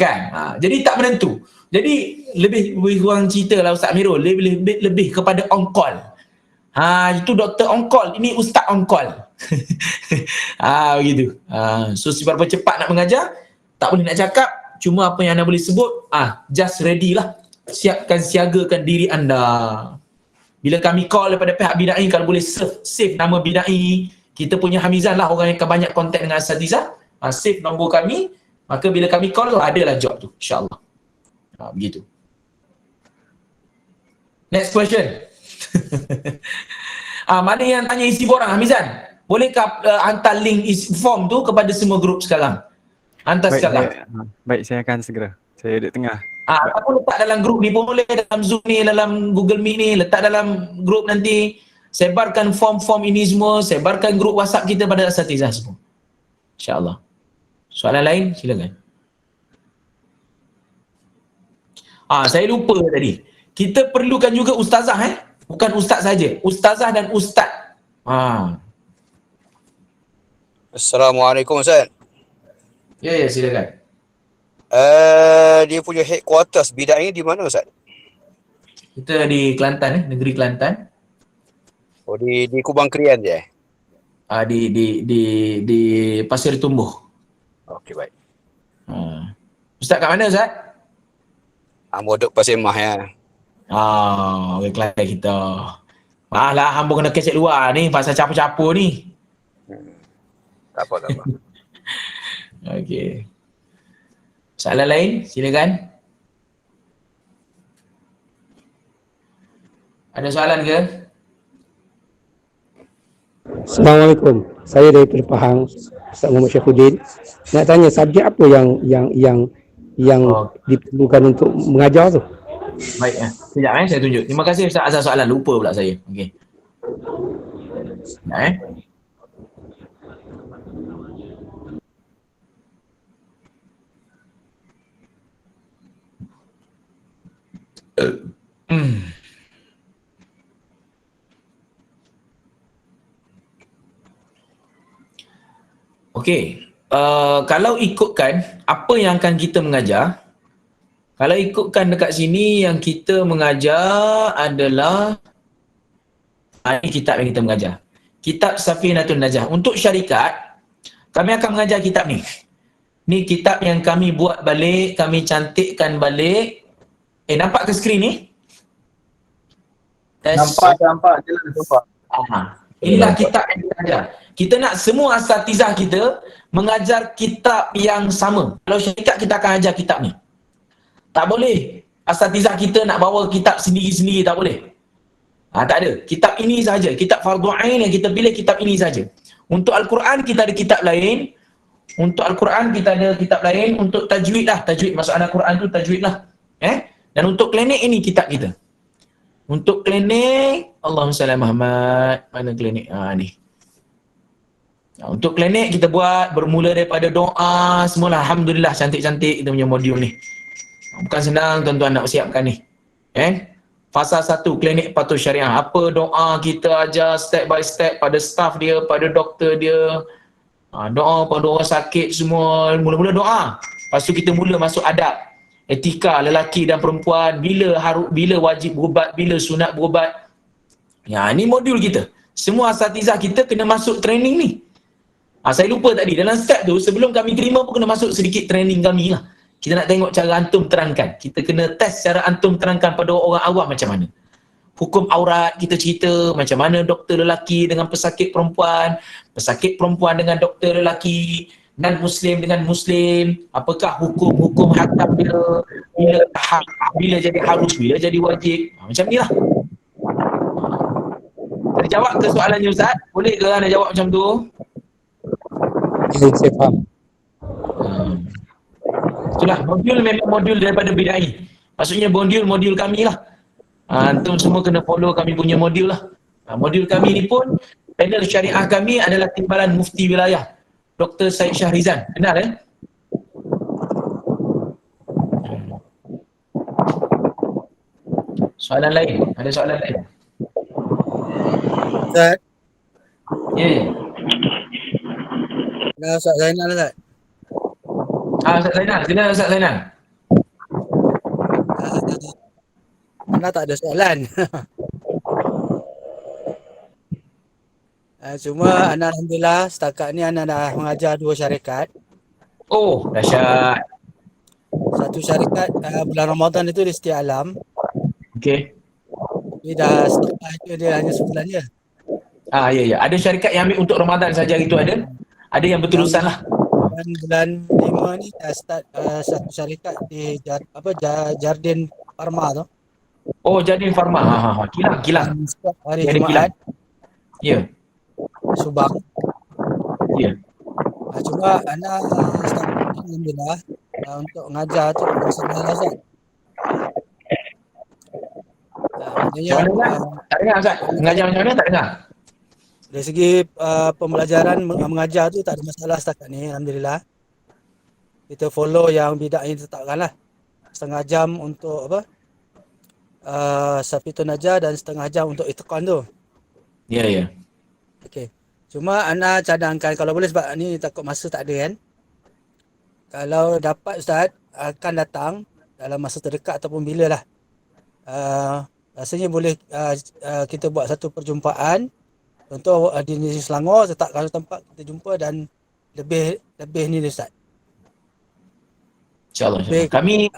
Kan. Jadi tak menentu. Jadi lebih kurang cerita lah Ustaz Amirul. Lebih kepada on call. Itu doktor on call. Ini ustaz on call. Begitu. So seberapa cepat nak mengajar, tak boleh nak cakap. Cuma apa yang anda boleh sebut, just ready lah. Siagakan diri anda. Bila kami call daripada pihak bidai, kalau boleh save nama bidai, kita punya Hamizan lah orang yang akan banyak kontak dengan asatizah, save nombor kami, maka bila kami call, adalah job tu, insyaAllah. Begitu. Next question. Mana yang tanya isi borang, Hamizan? Bolehkah hantar link form tu kepada semua grup sekarang? Hantar sekarang. Baik, saya akan segera. Saya duduk tengah. Ataupun letak dalam grup ni pun boleh, dalam Zoom ni, dalam Google Meet ni, letak dalam grup nanti. Sebarkan form-form ini semua, sebarkan grup WhatsApp kita pada asatizah semua. InsyaAllah. Soalan lain, silakan. Saya lupa tadi. Kita perlukan juga ustazah bukan ustaz saja. Ustazah dan ustaz. Assalamualaikum Ustaz. Ya, silakan. Dia punya headquarters bidang ni di mana Ustaz? Kita di Kelantan, negeri Kelantan. Oh, di Kubang Krian je? Di Pasir Tumbuh. Okey, baik. Ustaz kat mana Ustaz? Modok Pasir Mah ya. Orang Kelantan kita. Lah, hamba kena kecek luar ni pasal capur-capur ni. Tak apa. Okey. Soalan lain, silakan. Ada soalan ke? Assalamualaikum. Saya daripada Pahang, Ustaz Muhammad Syafuddin. Nak tanya subjek apa yang diperlukan untuk mengajar tu? Baik, sekejap saya tunjuk. Terima kasih Ustaz atas soalan, lupa pula saya. Okey. Sekejap Okey, kalau ikutkan apa yang akan kita mengajar, Kalau ikutkan dekat sini yang kita mengajar adalah ini kitab yang kita mengajar. Kitab Safinatun Najah. Untuk syarikat, kami akan mengajar kitab ni. Ni kitab yang kami buat balik, kami cantikkan balik. Nampak ke skrin ni? Nampak. Jelas nampak. Inilah kitab yang kita ajar. Kita nak semua asatizah kita mengajar kitab yang sama. Kalau syarikat, kita akan ajar kitab ni. Tak boleh asatizah kita nak bawa kitab sendiri-sendiri, tak boleh. Tak ada. Kitab ini saja. Kitab Fardhu Ain yang kita pilih kitab ini saja. Untuk Al-Quran kita ada kitab lain. Untuk Al-Quran kita ada kitab lain. Untuk tajwid lah. Tajwid masuk Al-Quran tu tajwid lah. Dan untuk klinik ini kitab kita. Untuk klinik, Allahumma salli Muhammad. Mana klinik? Ni. Untuk klinik kita buat bermula daripada doa. Semualah. Alhamdulillah cantik-cantik kita punya modul ni. Bukan senang tuan-tuan nak siapkan ni. Fasa 1, klinik patuh syariah. Apa doa kita ajar step by step pada staff dia, pada doktor dia. Doa pada orang sakit semua. Mula-mula doa. Lepas tu kita mula masuk adab. Etika lelaki dan perempuan. Bila wajib berubat, bila sunat berubat. Ini modul kita. Semua asatizah kita kena masuk training ni. Saya lupa tadi. Dalam step tu, sebelum kami terima pun kena masuk sedikit training kami lah. Kita nak tengok cara antum terangkan. Kita kena test cara antum terangkan pada orang awam macam mana. Hukum aurat kita cerita, macam mana doktor lelaki dengan pesakit perempuan dengan doktor lelaki, dan muslim dengan muslim, apakah hukum-hukum hakam dia, bila jadi harus, bila jadi wajib. Macam ni lah. Ada jawab ke soalannya Ustaz? Boleh ke anda jawab macam tu? Saya faham. Itulah, modul memang modul daripada bidai. Maksudnya modul kami lah. Antum semua kena follow kami punya modul lah. Modul kami ni pun, panel syariah kami adalah timbalan mufti wilayah Dr. Syed Syahrizan. Kenal Soalan lain? Ada soalan lain? Ustaz. Ustaz Zainal Ustaz. Ustaz Zainal, silakan Ustaz Zainal. Ana tak ada soalan. Cuma ana alhamdulillah setakat ni ana dah mengajar 2 syarikat. Oh, dahsyat. Satu syarikat bulan Ramadan itu di Setia Alam. Okey. Dia dah setengah itu dia hanya sebulan je. Ya. Ada syarikat yang ambil untuk Ramadan saja itu ada. Ada yang berterusan lah. Bulan 5 ni dah start satu syarikat di Jardin Pharma tu. Oh, Jardin Pharma. Kilang. Hari Jumaat. Ya. Subang. Ya. Cuma ana alhamdulillah untuk mengajar tu masalah Ustaz. Tak dengar Ustaz. Mengajar macam mana tak dengar? Dari segi pembelajaran mengajar tu tak ada masalah setakat ni alhamdulillah. Kita follow yang bidak yang ditetapkan lah. Setengah jam untuk Safinatun Najah dan setengah jam untuk itqan tu. Ya. Okey. Cuma ana cadangkan kalau boleh sebab ni takut masa tak ada kan. Kalau dapat Ustaz akan datang dalam masa terdekat ataupun bila lah. Rasanya boleh kita buat satu perjumpaan. Contoh di Negeri Selangor, letakkan satu tempat kita jumpa dan lebih ni Ustaz. InsyaAllah. Kami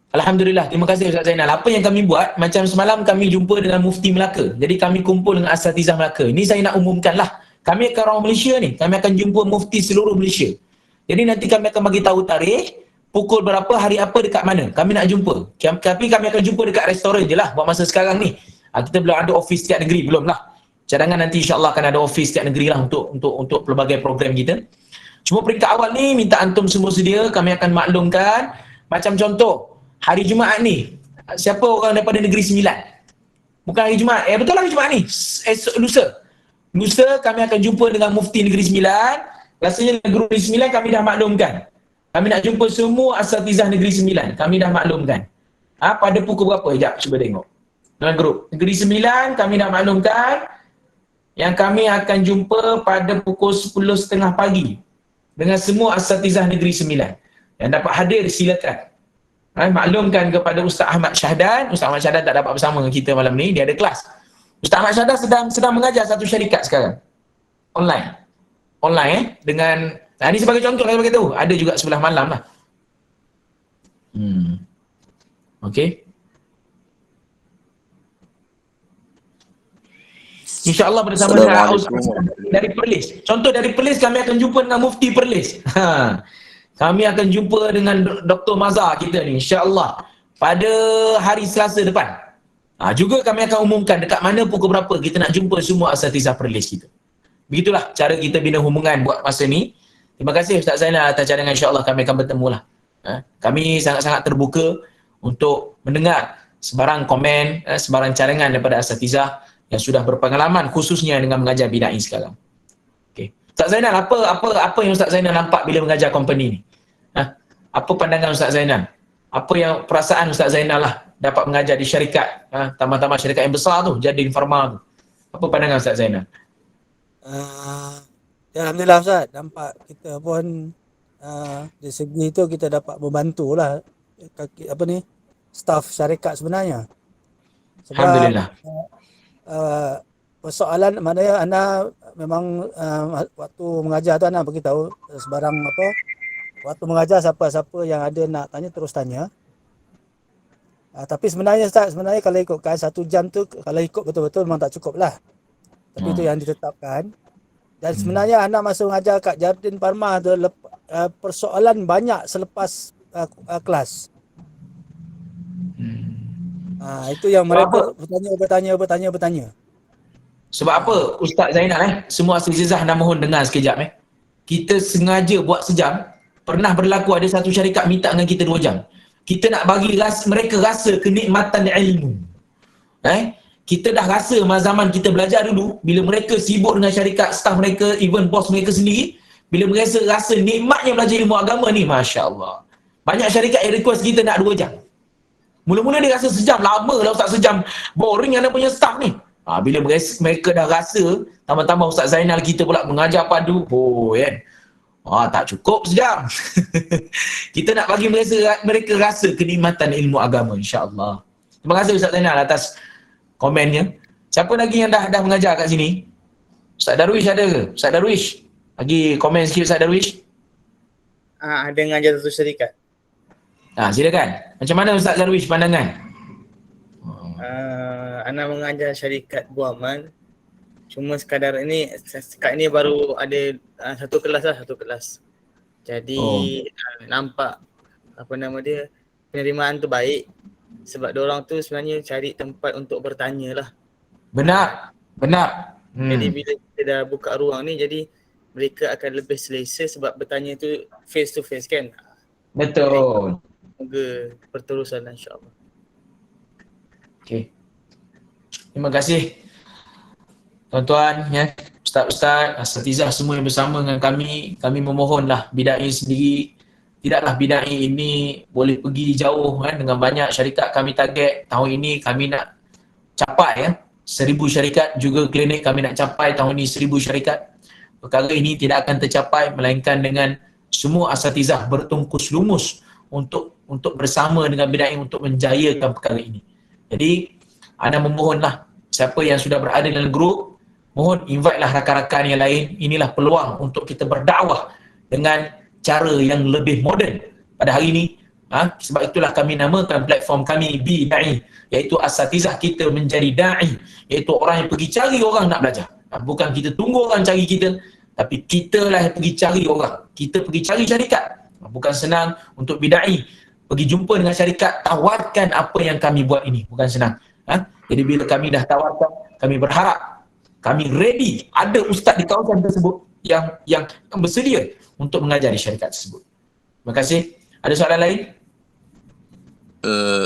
Alhamdulillah, terima kasih Ustaz Zainal. Apa yang kami buat, macam semalam kami jumpa dengan Mufti Melaka. Jadi kami kumpul dengan Asatizah Melaka. Ini saya nak umumkan lah. Kami akan orang Malaysia ni. Kami akan jumpa Mufti seluruh Malaysia. Jadi nanti kami akan bagi tahu tarikh, pukul berapa, hari apa, dekat mana. Kami nak jumpa. Tapi kami akan jumpa dekat restoran je lah buat masa sekarang ni. Kita belum ada office setiap negeri, belum lah. Cadangan nanti insyaAllah akan ada office setiap negeri lah untuk pelbagai program kita. Cuma peringkat awal ni, minta antum semua sedia, kami akan maklumkan. Macam contoh, hari Jumaat ni, siapa orang daripada Negeri Sembilan? Bukan hari Jumaat, betul lah hari Jumaat ni, lusa kami akan jumpa dengan Mufti Negeri Sembilan. Rasanya Negeri Sembilan kami dah maklumkan. Kami nak jumpa semua Asatizah Negeri Sembilan, kami dah maklumkan. Pada pukul berapa? Sekejap, cuba tengok. Dalam grup. Negeri Sembilan kami dah maklumkan yang kami akan jumpa pada pukul 10.30 pagi dengan semua Asatizah Negeri Sembilan. Yang dapat hadir silakan. maklumkan kepada Ustaz Ahmad Syahdan. Ustaz Ahmad Syahdan tak dapat bersama dengan kita malam ni, dia ada kelas. Ustaz Ahmad Syahdan sedang mengajar satu syarikat sekarang. Online dengan, ini sebagai contoh saya bagi tahu, ada juga sebelah malam lah. Okey. InsyaAllah bersama dengan dari Perlis. Contoh dari Perlis, kami akan jumpa dengan Mufti Perlis. Kami akan jumpa dengan Dr. Mazhar kita ni, insyaAllah pada hari Selasa depan. Juga kami akan umumkan dekat mana pukul berapa kita nak jumpa semua asatizah Perlis kita. Begitulah cara kita bina hubungan buat masa ni. Terima kasih Ustaz Zainal atas cadangan, insyaAllah kami akan bertemu lah. Kami sangat-sangat terbuka untuk mendengar sebarang komen, sebarang cadangan daripada asatizah yang sudah berpengalaman khususnya dengan mengajar bidai sekarang. Okay. Ustaz Zainal, apa yang Ustaz Zainal nampak bila mengajar company ni? Apa pandangan Ustaz Zainal? Apa yang perasaan Ustaz Zainal lah dapat mengajar di syarikat, tambah-tambah syarikat yang besar tu, Jadin Pharma tu. Apa pandangan Ustaz Zainal? Alhamdulillah Ustaz, nampak kita pun dari segi tu kita dapat membantulah staf syarikat sebenarnya. Sebab, Alhamdulillah. Persoalan maknanya anda memang waktu mengajar tu anda beritahu sebarang waktu mengajar siapa-siapa yang ada nak tanya terus tanya. Tapi sebenarnya Ustaz, kalau ikutkan 1 jam tu kalau ikut betul-betul memang tak cukup lah. Tapi itu yang ditetapkan. Dan sebenarnya anda masa mengajar kat Jardin Parma tu persoalan banyak selepas kelas. Itu yang mereka bertanya. Sebab apa Ustaz Zainal semua asatizah nak mohon dengar sekejap Kita sengaja buat sejam. Pernah berlaku ada satu syarikat minta dengan kita 2 jam. Kita nak bagi mereka rasa kenikmatan ilmu. Kita dah rasa zaman kita belajar dulu, bila mereka sibuk dengan syarikat, staf mereka, even bos mereka sendiri, bila mereka rasa nikmatnya belajar ilmu agama ni, Masya Allah. Banyak syarikat yang request kita nak 2 jam. Mula-mula dia rasa sejam, lama lah Ustaz, sejam. Boring anda punya staf ni. Bila mereka dah rasa, tambah-tambah Ustaz Zainal kita pula mengajar padu, tak cukup sejam. Kita nak bagi mereka rasa kenikmatan ilmu agama, insya-Allah. Terima kasih Ustaz Zainal atas komennya. Siapa lagi yang dah mengajar kat sini? Ustaz Darwish ada ke? Ustaz Darwish, bagi komen sikit Ustaz Darwish. Ada mengajar satu syarikat. Silakan. Macam mana Ustaz Darwish pandangan? Ana mengajar syarikat Buaman. Cuma sekadar sekat ini baru ada satu kelas. Jadi nampak penerimaan tu baik. Sebab diorang tu sebenarnya cari tempat untuk bertanya lah. Benar. Jadi bila kita dah buka ruang ni, jadi mereka akan lebih selesa sebab bertanya tu face to face kan. Betul. Semoga berterusan insya-Allah. Okey. Terima kasih tuan-tuan, ustaz-ustaz, asatizah semua yang bersama dengan kami memohonlah bidai sendiri, tidaklah bidai ini boleh pergi jauh dengan banyak syarikat. Kami target tahun ini kami nak capai 1000 syarikat, juga klinik kami nak capai tahun ini 1000 syarikat. Perkara ini tidak akan tercapai melainkan dengan semua asatizah bertungkus lumus untuk bersama dengan bidai untuk menjayakan perkara ini. Jadi anda memohonlah siapa yang sudah berada dalam grup, mohon invite lah rakan-rakan yang lain. Inilah peluang untuk kita berdakwah dengan cara yang lebih moden pada hari ini. Sebab itulah kami namakan platform kami Bidai, iaitu asatizah kita menjadi da'i, iaitu orang yang pergi cari orang nak belajar. Bukan kita tunggu orang cari kita, tapi kita lah yang pergi cari orang. Kita pergi cari syarikat. Bukan senang untuk bidai pergi jumpa dengan syarikat, tawarkan apa yang kami buat ini. Bukan senang. Jadi bila kami dah tawarkan, kami berharap, kami ready, ada ustaz di kawasan tersebut yang bersedia untuk mengajar di syarikat tersebut. Terima kasih. Ada soalan lain?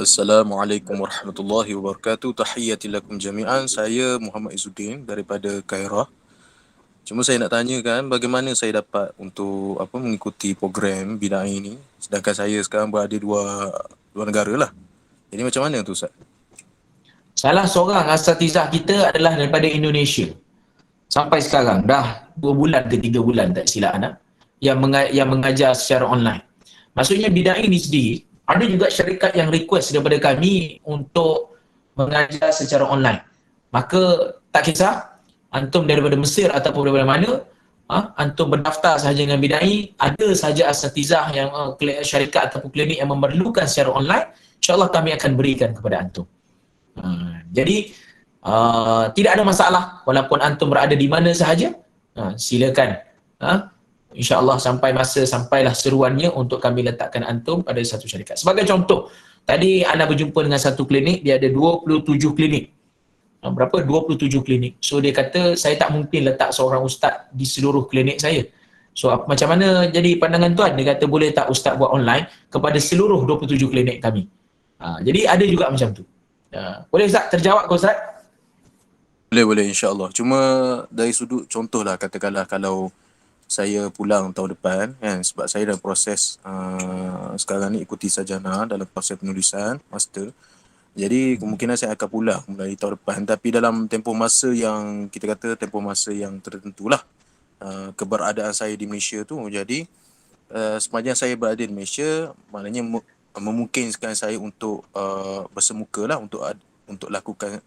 Assalamualaikum warahmatullahi wabarakatuh. Tahiyyati lakum jami'an. Saya Muhammad Izzuddin daripada Kairah. Cuma saya nak tanyakan bagaimana saya dapat untuk mengikuti program bidai ini, sedangkan saya sekarang berada di dua negara lah. Jadi macam mana tu Ustaz? Salah seorang asatizah kita adalah daripada Indonesia. Sampai sekarang dah 2 bulan ke 3 bulan tak silap anak yang mengajar secara online. Maksudnya bidai ini sendiri Ada juga syarikat yang request daripada kami untuk mengajar secara online. Maka tak kisah antum daripada Mesir ataupun daripada mana, antum berdaftar sahaja dengan bidai, ada sahaja asatizah yang syarikat ataupun klinik yang memerlukan secara online, insyaAllah kami akan berikan kepada antum. Jadi tidak ada masalah walaupun antum berada di mana sahaja, silakan. InsyaAllah sampailah seruannya untuk kami letakkan antum pada satu syarikat. Sebagai contoh, tadi anda berjumpa dengan satu klinik, dia ada 27 klinik. Berapa? 27 klinik. So dia kata, saya tak mungkin letak seorang ustaz di seluruh klinik saya. So macam mana jadi pandangan tuan? Dia kata, boleh tak ustaz buat online kepada seluruh 27 klinik kami. Jadi ada juga macam tu. Boleh ustaz terjawab ke ustaz? Boleh insya-Allah. Cuma dari sudut contohlah, katakanlah kalau saya pulang tahun depan kan, sebab saya dalam proses sekarang ni ikuti sarjana dalam proses penulisan master. Jadi kemungkinan saya akan pulang mulai tahun depan, tapi dalam tempoh masa yang kita kata tempoh masa yang tertentulah keberadaan saya di Malaysia tu. Jadi sepanjang saya berada di Malaysia, maknanya memungkinkan saya untuk bersemuka lah, untuk lakukan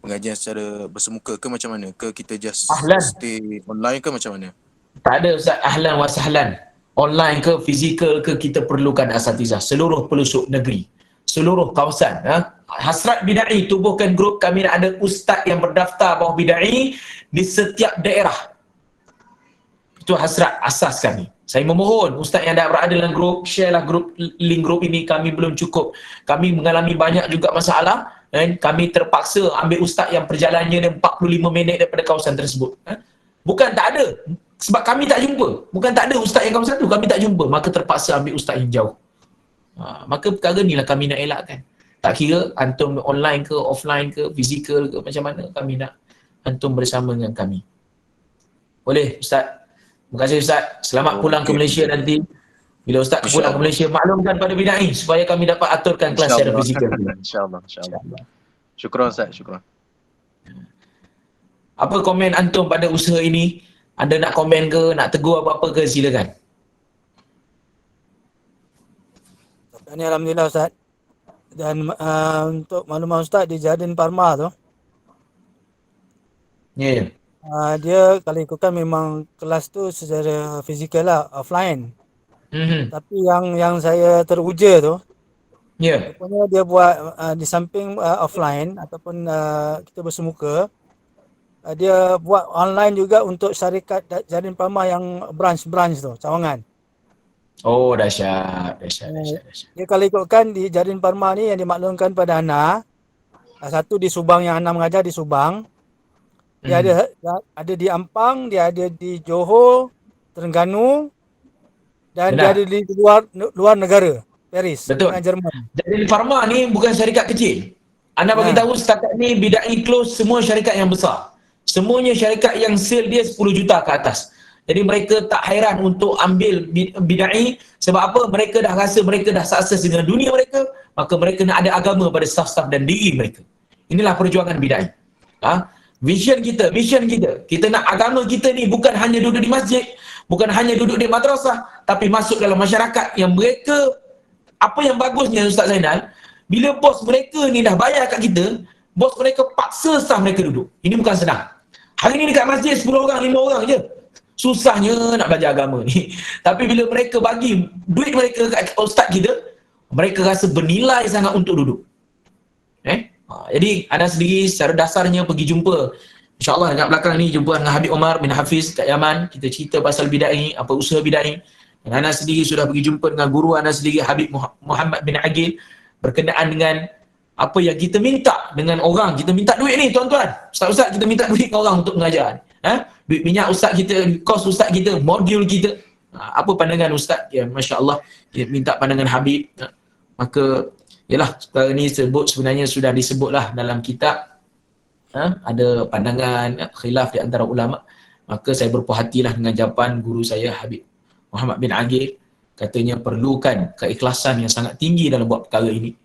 pengajian secara bersemuka ke macam mana? Ke kita just stay online ke macam mana? Tak ada ustaz, ahlan wa sahlan. Online ke fizikal ke, kita perlukan asatizah seluruh pelosok negeri, seluruh kawasan. Hasrat Bidai tubuhkan grup, kami nak ada ustaz yang berdaftar bawah Bidai di setiap daerah. Itu hasrat asas kami. Saya memohon ustaz yang dah berada dalam grup, share lah link grup ini, kami belum cukup. Kami mengalami banyak juga masalah dan kami terpaksa ambil ustaz yang perjalanannya 45 minit daripada kawasan tersebut. Bukan tak ada, sebab kami tak jumpa. Bukan tak ada ustaz yang kawasan tu, kami tak jumpa, maka terpaksa ambil ustaz yang jauh. Maka perkara ni lah kami nak elakkan. Tak kira antum online ke, offline ke, fizikal ke, macam mana, kami nak antum bersama dengan kami. Boleh ustaz? Terima kasih ustaz. Selamat pulang ke Malaysia nanti. Bila ustaz pulang ke Malaysia, maklumkan pada Bidai supaya kami dapat aturkan kelas secara fizikal. InsyaAllah. Syukran ustaz, syukran. Apa komen antum pada usaha ini? Anda nak komen ke, nak tegur apa-apa ke, silakan. Ini alhamdulillah ustaz. Dan untuk makluman ustaz, di Jardin Parma tu, ya. Dia kalau ikutkan memang kelas tu secara fizikal lah, offline. Tapi yang saya teruja tu, rupanya dia buat di samping offline ataupun kita bersemuka, dia buat online juga untuk syarikat Jardin Parma yang branch tu, cawangan. Oh, dahsyat. Dia kalau ikutkan di Jardin Parma ni yang dimaklumkan pada Ana, satu di Subang yang Ana mengajar di Subang. Dia ada di Ampang, dia ada di Johor, Terengganu, dan dia ada di luar negara, Paris, dengan Jerman. Jardin Parma ni bukan syarikat kecil. Anda bagi tahu setakat ni Bidai close semua syarikat yang besar. Semuanya syarikat yang sale dia 10 juta ke atas. Jadi mereka tak hairan untuk ambil Bidai. Sebab apa? Mereka dah rasa mereka dah sukses dengan dunia mereka, maka mereka nak ada agama pada staff-staff dan diri mereka. Inilah perjuangan Bidai. Vision kita, kita nak agama kita ni bukan hanya duduk di masjid, bukan hanya duduk di madrasah, tapi masuk dalam masyarakat yang mereka, apa yang bagusnya Ustaz Zainal, bila bos mereka ni dah bayar kat kita, bos mereka paksa staff mereka duduk. Ini bukan senang. Hari ni dekat masjid 10 orang, 5 orang je. Susahnya nak belajar agama ni. Tapi bila mereka bagi duit mereka kat ustaz kita, mereka rasa bernilai sangat untuk duduk. Jadi anda sendiri secara dasarnya pergi jumpa, InsyaAllah kat belakang ni jumpa dengan Habib Omar bin Hafiz kat Yaman. Kita cerita pasal Bidai, apa usaha Bidai. Dan anda sendiri sudah pergi jumpa dengan guru anda sendiri Habib Muhammad bin Agil berkenaan dengan apa yang kita minta dengan orang. Kita minta duit ni tuan-tuan, ustaz-ustaz, kita minta duit dengan orang untuk mengajar. Duit minyak ustaz kita, kos ustaz kita, modul kita. Apa pandangan ustaz? Ya, Masya Allah, kita minta pandangan Habib. Maka yalah, sekarang ni sebenarnya sudah disebutlah dalam kitab, ada pandangan khilaf di antara ulama. Maka saya berpuas hatilah dengan jawapan guru saya Habib Muhammad bin Agil. Katanya perlukan keikhlasan yang sangat tinggi dalam buat perkara ini.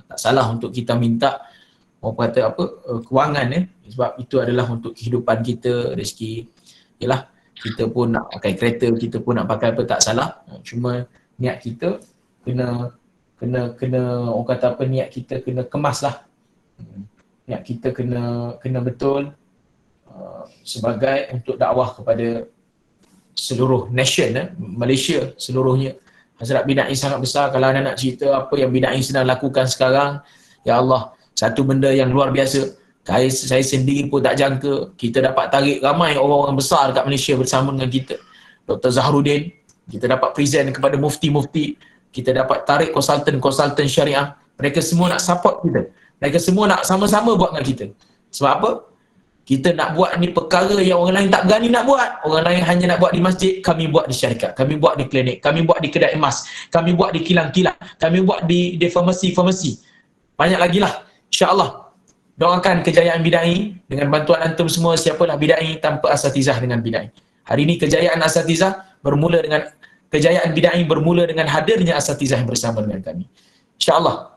Tak salah untuk kita minta kewangan, sebab itu adalah untuk kehidupan kita, rezeki. Yalah, kita pun nak pakai kereta, kita pun nak pakai apa, tak salah. Cuma niat kita kena kena orang kata apa, niat kita kena kemas lah. Niat kita kena betul sebagai untuk dakwah kepada seluruh nation, Malaysia seluruhnya. Hasrat bid'ah sangat besar. Kalau anda nak cerita apa yang bid'ah sedang lakukan sekarang, ya Allah, satu benda yang luar biasa. Saya sendiri pun tak jangka kita dapat tarik ramai orang-orang besar dekat Malaysia bersama dengan kita. Dr. Zahruddin, kita dapat present kepada mufti-mufti, kita dapat tarik konsultan syariah. Mereka semua nak support kita. Mereka semua nak sama-sama buat dengan kita. Sebab apa? Kita nak buat ni perkara yang orang lain tak berani nak buat. Orang lain hanya nak buat di masjid, kami buat di syarikat, kami buat di klinik, kami buat di kedai emas, kami buat di kilang-kilang, kami buat di farmasi-farmasi. Banyak lagi lah. InsyaAllah. Doakan kejayaan bidai dengan bantuan antum semua. Siapalah bidai tanpa asatizah dengan bidai. Hari ini kejayaan asatizah bermula dengan kejayaan bidai bermula dengan hadirnya asatizah yang bersama dengan kami. InsyaAllah.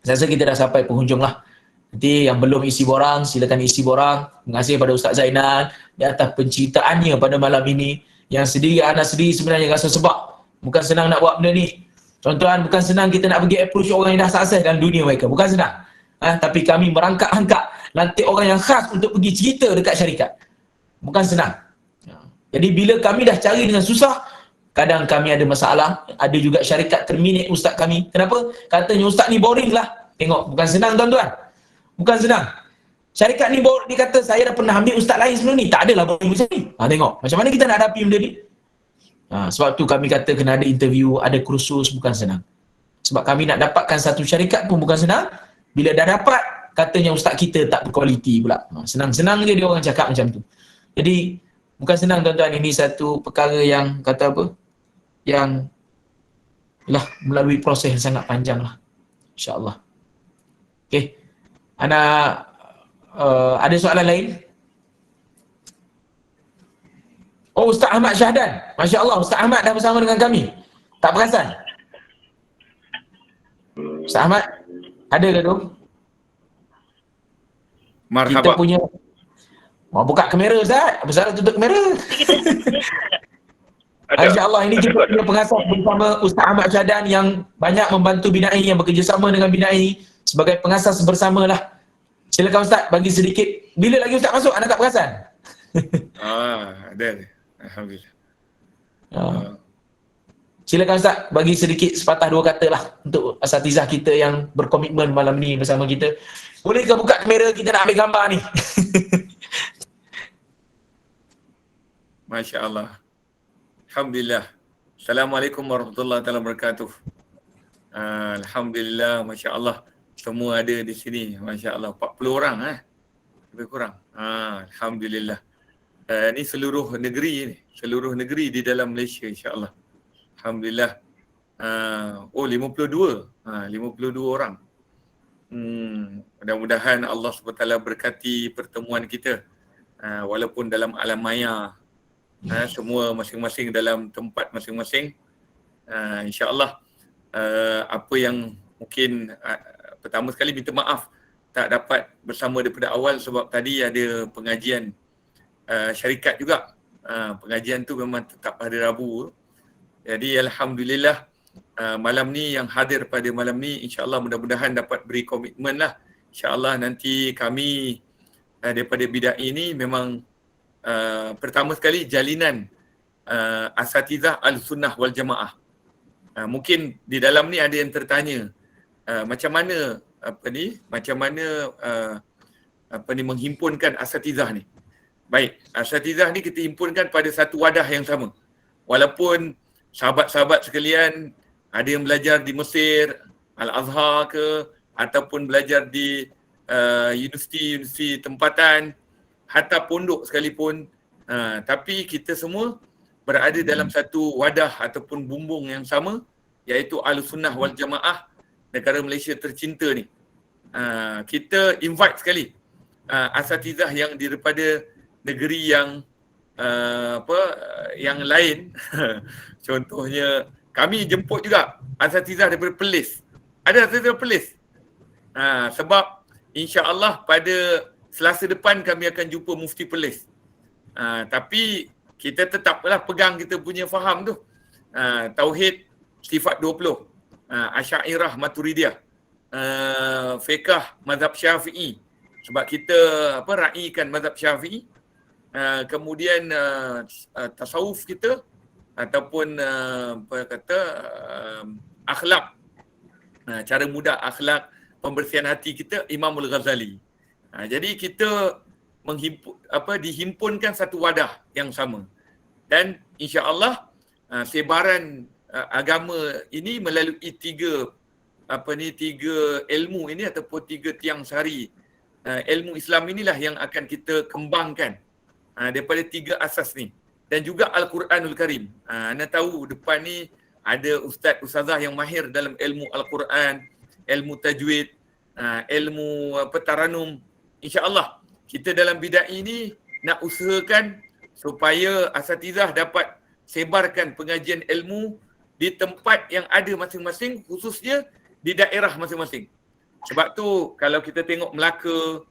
Saya rasa kita dah sampai penghujung lah. Nanti yang belum isi borang, silakan isi borang. Terima kasih kepada Ustaz Zainal di atas penceritaannya pada malam ini. Yang sendiri, anak sendiri sebenarnya rasa sebab. Bukan senang nak buat benda ni. Tuan-tuan, bukan senang kita nak pergi approach orang yang dah sukses dalam dunia mereka. Bukan senang. Tapi kami merangkak-angkat lantik orang yang khas untuk pergi cerita dekat syarikat. Bukan senang. Jadi bila kami dah cari dengan susah, kadang kami ada masalah. Ada juga syarikat terminate ustaz kami. Kenapa? Katanya ustaz ni boring lah. Tengok, bukan senang tuan-tuan. Bukan senang. Syarikat ni dia kata saya dah pernah ambil ustaz lain sebelum ni. Tak adalah boring macam ni. Tengok, macam mana kita nak hadapi benda ni? Sebab tu kami kata kena ada interview, ada kursus, bukan senang. Sebab kami nak dapatkan satu syarikat pun bukan senang. Bila dah dapat, katanya ustaz kita tak berkualiti pula. Senang-senang je dia orang cakap macam tu. Jadi, bukan senang tuan-tuan. Ini satu perkara yang kata apa? Yang lah melalui proses yang sangat panjang lah. InsyaAllah. Okey. Ada soalan lain? Oh, Ustaz Ahmad Syahdan. Masya Allah, Ustaz Ahmad dah bersama dengan kami. Tak perasan? Ustaz Ahmad, ada ke tu? Marhaba. Kita punya... buka kamera Ustaz. Ustaz tutup kamera. InsyaAllah ini kita punya pengasas bersama Ustaz Ahmad Syahdan yang banyak membantu bidai, yang bekerjasama dengan bidai sebagai pengasas bersamalah. Silakan Ustaz bagi sedikit. Bila lagi Ustaz masuk? Anda tak perasan? Ada. Alhamdulillah. Silakan Ustaz bagi sedikit sepatah dua kata lah untuk asatizah kita yang berkomitmen malam ni bersama kita. Boleh ke buka kamera, kita nak ambil gambar ni? Masya Allah. Alhamdulillah. Assalamualaikum warahmatullahi wabarakatuh. Alhamdulillah, Masya Allah. Semua ada di sini. Masya Allah. 40 orang lebih kurang. Alhamdulillah. Ni seluruh negeri ni. Seluruh negeri di dalam Malaysia, insya Allah. Alhamdulillah. 52. 52 orang. Mudah-mudahan Allah SWT berkati pertemuan kita. Walaupun dalam alam maya, semua masing-masing dalam tempat masing-masing. InsyaAllah apa yang mungkin pertama sekali minta maaf tak dapat bersama daripada awal sebab tadi ada pengajian syarikat juga. Pengajian tu memang tetap pada Rabu. Jadi Alhamdulillah malam ni yang hadir pada malam ni insyaAllah mudah-mudahan dapat beri komitmen lah. InsyaAllah nanti kami daripada bidai ini memang pertama sekali jalinan asatizah al-sunnah wal jamaah. Mungkin di dalam ni ada yang tertanya macam mana menghimpunkan asatizah ni. Baik, asatizah ni kita himpunkan pada satu wadah yang sama. Walaupun sahabat-sahabat sekalian ada yang belajar di Mesir, Al-Azhar ke, ataupun belajar di universiti tempatan, hatta pondok sekalipun, tapi kita semua berada dalam satu wadah ataupun bumbung yang sama, iaitu Ahlussunnah wal Jamaah negara Malaysia tercinta ni. Kita invite sekali asatizah yang daripada negeri yang yang lain. Contohnya kami jemput juga asatizah daripada Perlis. Ada asatizah Perlis. Sebab insya-Allah pada Selasa depan kami akan jumpa Mufti Perlis. Tapi kita tetaplah pegang kita punya faham tu. Tauhid sifat 20. Asy'ariyah Maturidiyah, fiqh mazhab Syafi'i sebab kita raikan mazhab Syafi'i, kemudian tasawuf kita ataupun akhlak, cara mudah akhlak, pembersihan hati kita Imamul Ghazali. Jadi kita dihimpunkan satu wadah yang sama, dan insya-Allah sebaran agama ini melalui tiga ilmu ini ataupun tiga tiang sari ilmu Islam inilah yang akan kita kembangkan daripada tiga asas ni, dan juga Al-Quranul Karim. Anda tahu depan ni ada ustazah yang mahir dalam ilmu Al-Quran, ilmu tajwid, ilmu taranum. InsyaAllah kita dalam bidang ini nak usahakan supaya asatizah dapat sebarkan pengajian ilmu di tempat yang ada masing-masing, khususnya di daerah masing-masing. Sebab tu kalau kita tengok Melaka,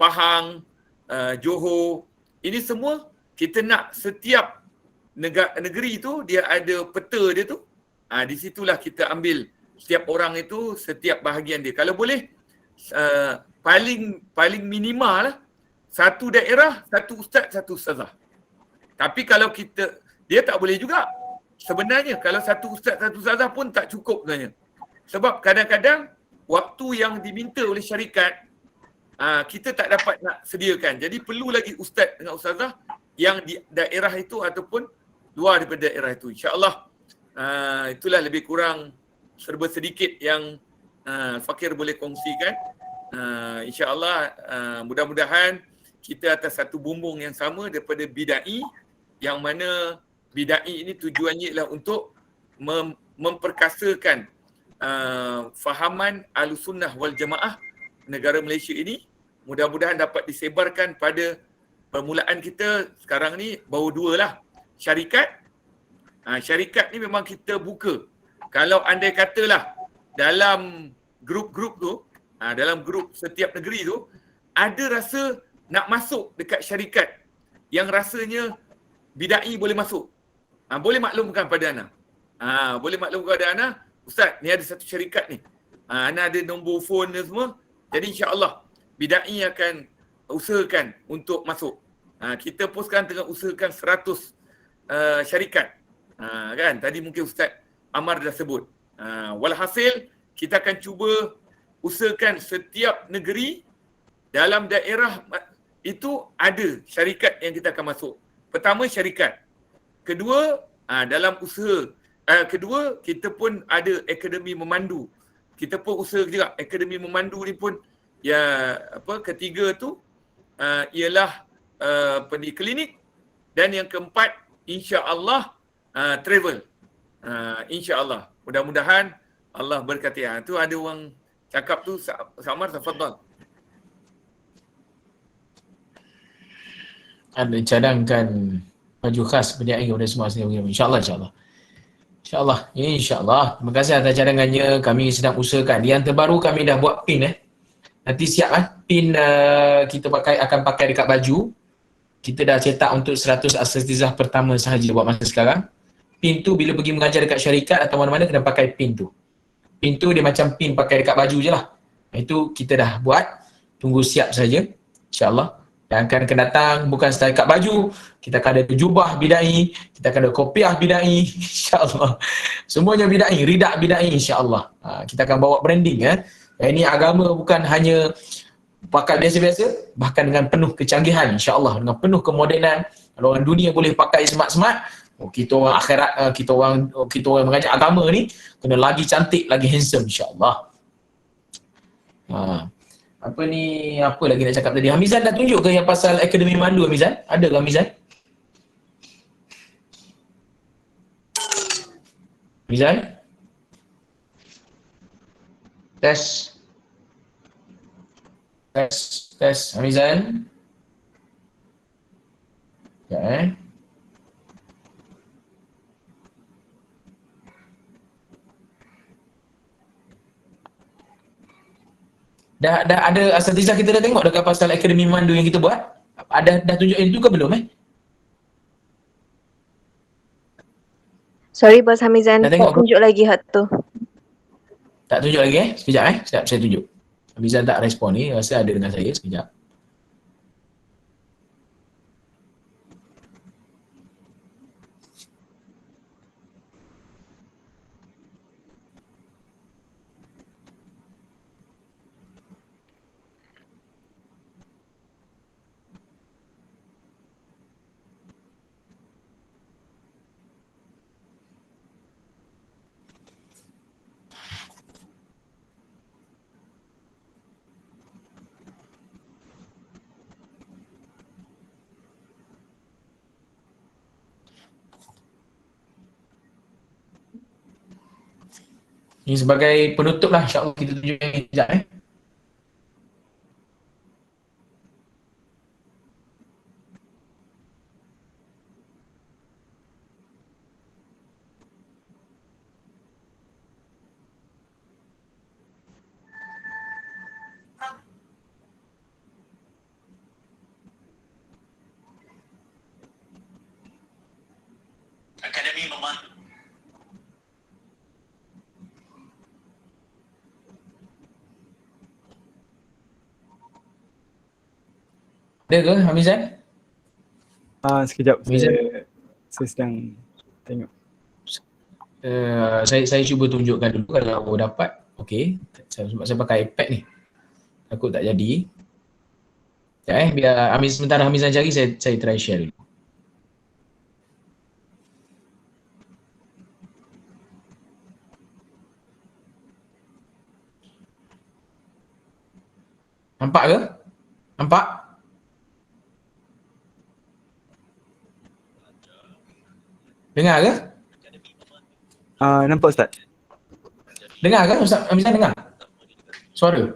Pahang, Johor, ini semua kita nak setiap negeri tu dia ada peta dia tu. Di situlah kita ambil setiap orang itu setiap bahagian dia. Kalau boleh paling minimal lah satu daerah, satu ustaz, satu ustazah. Tapi kalau dia tak boleh juga. Sebenarnya kalau satu ustaz, satu ustazah pun tak cukup sebenarnya. Sebab kadang-kadang waktu yang diminta oleh syarikat kita tak dapat nak sediakan. Jadi perlu lagi ustaz dengan ustazah yang di daerah itu ataupun luar daripada daerah itu. InsyaAllah itulah lebih kurang serba sedikit yang Fakir boleh kongsikan. InsyaAllah mudah-mudahan kita atas satu bumbung yang sama daripada bidai, yang mana bidai ini tujuannya ialah untuk memperkasakan fahaman Ahlussunnah wal Jamaah negara Malaysia ini. Mudah-mudahan dapat disebarkan pada permulaan kita sekarang ni baru dua lah. Syarikat. Syarikat ni memang kita buka. Kalau andai katalah dalam grup-grup tu, dalam grup setiap negeri tu, ada rasa nak masuk dekat syarikat yang rasanya bidai boleh masuk. Boleh maklumkan pada Ana. Boleh maklumkan pada Ana, Ustaz, ni ada satu syarikat ni. Ana ada nombor phone ni semua. Jadi insya-Allah bidai akan usahakan untuk masuk. Kita pun sekarang tengah usahakan 100 syarikat. Kan? Tadi mungkin Ustaz Amar dah sebut. Walhasil kita akan cuba usahakan setiap negeri dalam daerah itu ada syarikat yang kita akan masuk. Pertama syarikat. Kedua dalam usaha. Kedua kita pun ada akademi memandu. Kita pun usaha juga akademi memandu ni pun ketiga tu ialah klinik, dan yang keempat insya-Allah travel. Insya-Allah. Mudah-mudahan Allah berkati. Tu ada orang cakap tu, Samar, tafadhal. Ada cadangkan baju khas berdaya kepada semua sendiri. InsyaAllah, insyaAllah. InsyaAllah. InsyaAllah. Terima kasih atas cadangannya. Kami sedang usahakan. Yang terbaru kami dah buat pin Nanti siap pin kita akan pakai dekat baju. Kita dah cetak untuk 100 asatizah pertama sahaja buat masa sekarang. Pin tu bila pergi mengajar dekat syarikat atau mana-mana kena pakai pin tu. Pin tu dia macam pin pakai dekat baju je lah. Itu kita dah buat. Tunggu siap saja. InsyaAllah. Dan akan datang bukan setakat baju. Kita akan ada jubah bidai. Kita akan ada kopiah bidai. InsyaAllah. Semuanya bidai. Ridak bidai insyaAllah. Kita akan bawa branding. Ini agama bukan hanya pakai biasa-biasa. Bahkan dengan penuh kecanggihan insyaAllah. Dengan penuh kemodenan. Kalau orang dunia boleh pakai smart-smart. Kita orang akhirat, kita orang mengajar agama ni kena lagi cantik, lagi handsome insya-Allah. Apa lagi nak cakap tadi? Hamizan dah tunjuk ke yang pasal akademi mandu, Hamizan? Ada ke Hamizan? Hamizan? Tes. Hamizan? Ya, Dah ada asatizah kita dah tengok dekat pasal akademi mandu yang kita buat? Dah tunjuk itu ke belum Sorry Bos Hamizan, tak tunjuk lagi hak tu. Tak tunjuk lagi sekejap sekejap saya tunjuk. Hamizan tak respon ni, rasa ada dengan saya sekejap. Ini sebagai penutup lah, insyaAllah kita tunjuk sekejap Akademi Memandu. Ada ke Hamizan? Sekejap, Hamizan. saya sedang tengok. Saya cuba tunjukkan dulu kalau dapat. Okey, sebab saya pakai iPad ni. Takut tak jadi. Sekejap biar sementara Hamizan cari, saya try share dulu. Nampak ke? Nampak? Dengar ke? Nampak Ustaz? Dengar ke Ustaz Hamizan, dengar? Suara?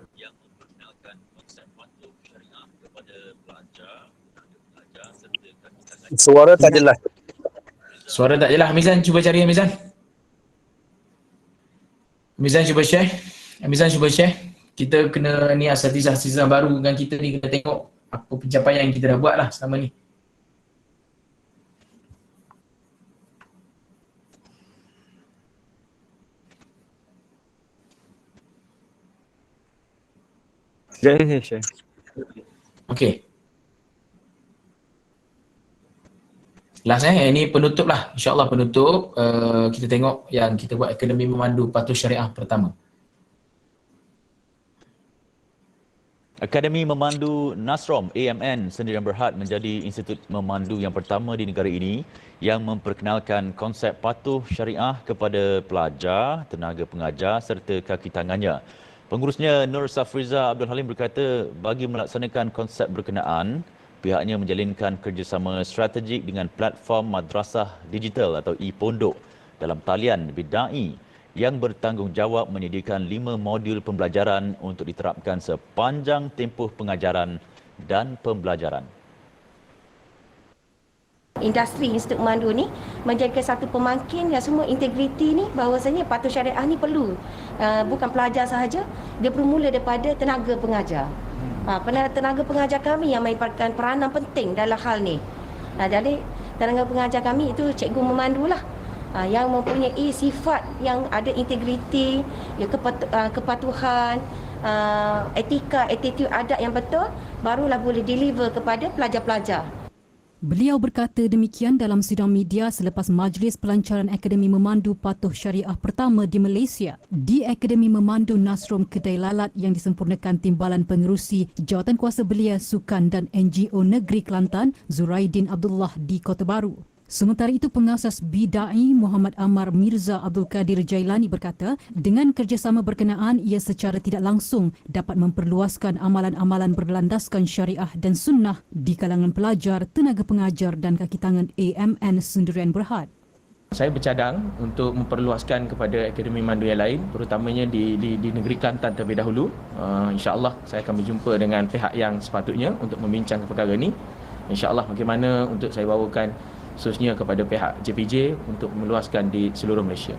Suara tak jelas. Suara tak jelas. Hamizan cuba cari Hamizan. Hamizan cuba share. Hamizan cuba share. Kita kena ni asatizah baru dengan kita ni, kena tengok apa pencapaian yang kita dah buat lah selama ni. Sekejap saya share. Okey. Last ini penutup lah. InsyaAllah penutup. Kita tengok yang kita buat Akademi Memandu Patuh Syariah pertama. Akademi Memandu Nasrom AMN Sendirian Berhad menjadi institut memandu yang pertama di negara ini yang memperkenalkan konsep patuh syariah kepada pelajar, tenaga pengajar serta kaki tangannya. Pengurusnya Nur Safriza Abdul Halim berkata bagi melaksanakan konsep berkenaan, pihaknya menjalinkan kerjasama strategik dengan platform madrasah digital atau e-pondok dalam talian bidai yang bertanggungjawab menyediakan 5 modul pembelajaran untuk diterapkan sepanjang tempoh pengajaran dan pembelajaran. Industri institut memandu ni menjadi satu pemangkin yang semua integriti ni, bahawasanya patuh syariah ni perlu bukan pelajar sahaja, dia bermula daripada tenaga pengajar. Tenaga pengajar kami yang mainkan peranan penting dalam hal ni. Jadi tenaga pengajar kami itu cikgu memandu lah, yang mempunyai sifat yang ada integriti, kepatuhan, etika, attitude, adab yang betul, barulah boleh deliver kepada pelajar-pelajar. Beliau berkata demikian dalam sidang media selepas majlis pelancaran Akademi Memandu Patuh Syariah pertama di Malaysia di Akademi Memandu Nasrom Kedai Lalat yang disempurnakan Timbalan Pengerusi Jawatankuasa Belia Sukan dan NGO Negeri Kelantan Zuraidin Abdullah di Kota Baru. Sementara itu, pengasas Bidai Muhammad Amar Mirza Abdul Kadir Jailani berkata, dengan kerjasama berkenaan, ia secara tidak langsung dapat memperluaskan amalan-amalan berlandaskan syariah dan sunnah di kalangan pelajar, tenaga pengajar dan kaki tangan AMN Sendirian Berhad. Saya bercadang untuk memperluaskan kepada akademi mandu yang lain, terutamanya di negeri Kelantan terlebih dahulu. InsyaAllah saya akan berjumpa dengan pihak yang sepatutnya untuk membincang perkara ini. InsyaAllah bagaimana untuk saya bawakan khususnya kepada pihak JPJ untuk meluaskan di seluruh Malaysia.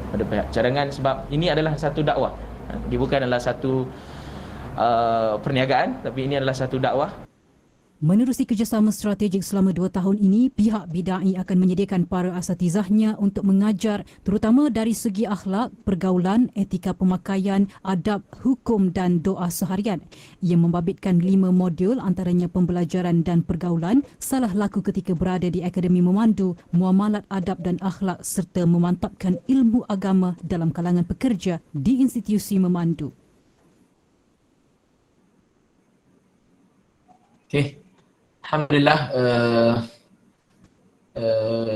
Pada pihak cadangan, sebab ini adalah satu dakwah. Dia bukan adalah satu perniagaan, tapi ini adalah satu dakwah. Menerusi kerjasama strategik selama 2 tahun ini, pihak BIDAI akan menyediakan para asatizahnya untuk mengajar terutama dari segi akhlak, pergaulan, etika pemakaian, adab, hukum dan doa seharian. Ia membabitkan 5 modul antaranya pembelajaran dan pergaulan, salah laku ketika berada di Akademi Memandu, muamalat adab dan akhlak serta memantapkan ilmu agama dalam kalangan pekerja di institusi memandu. Okey. Alhamdulillah,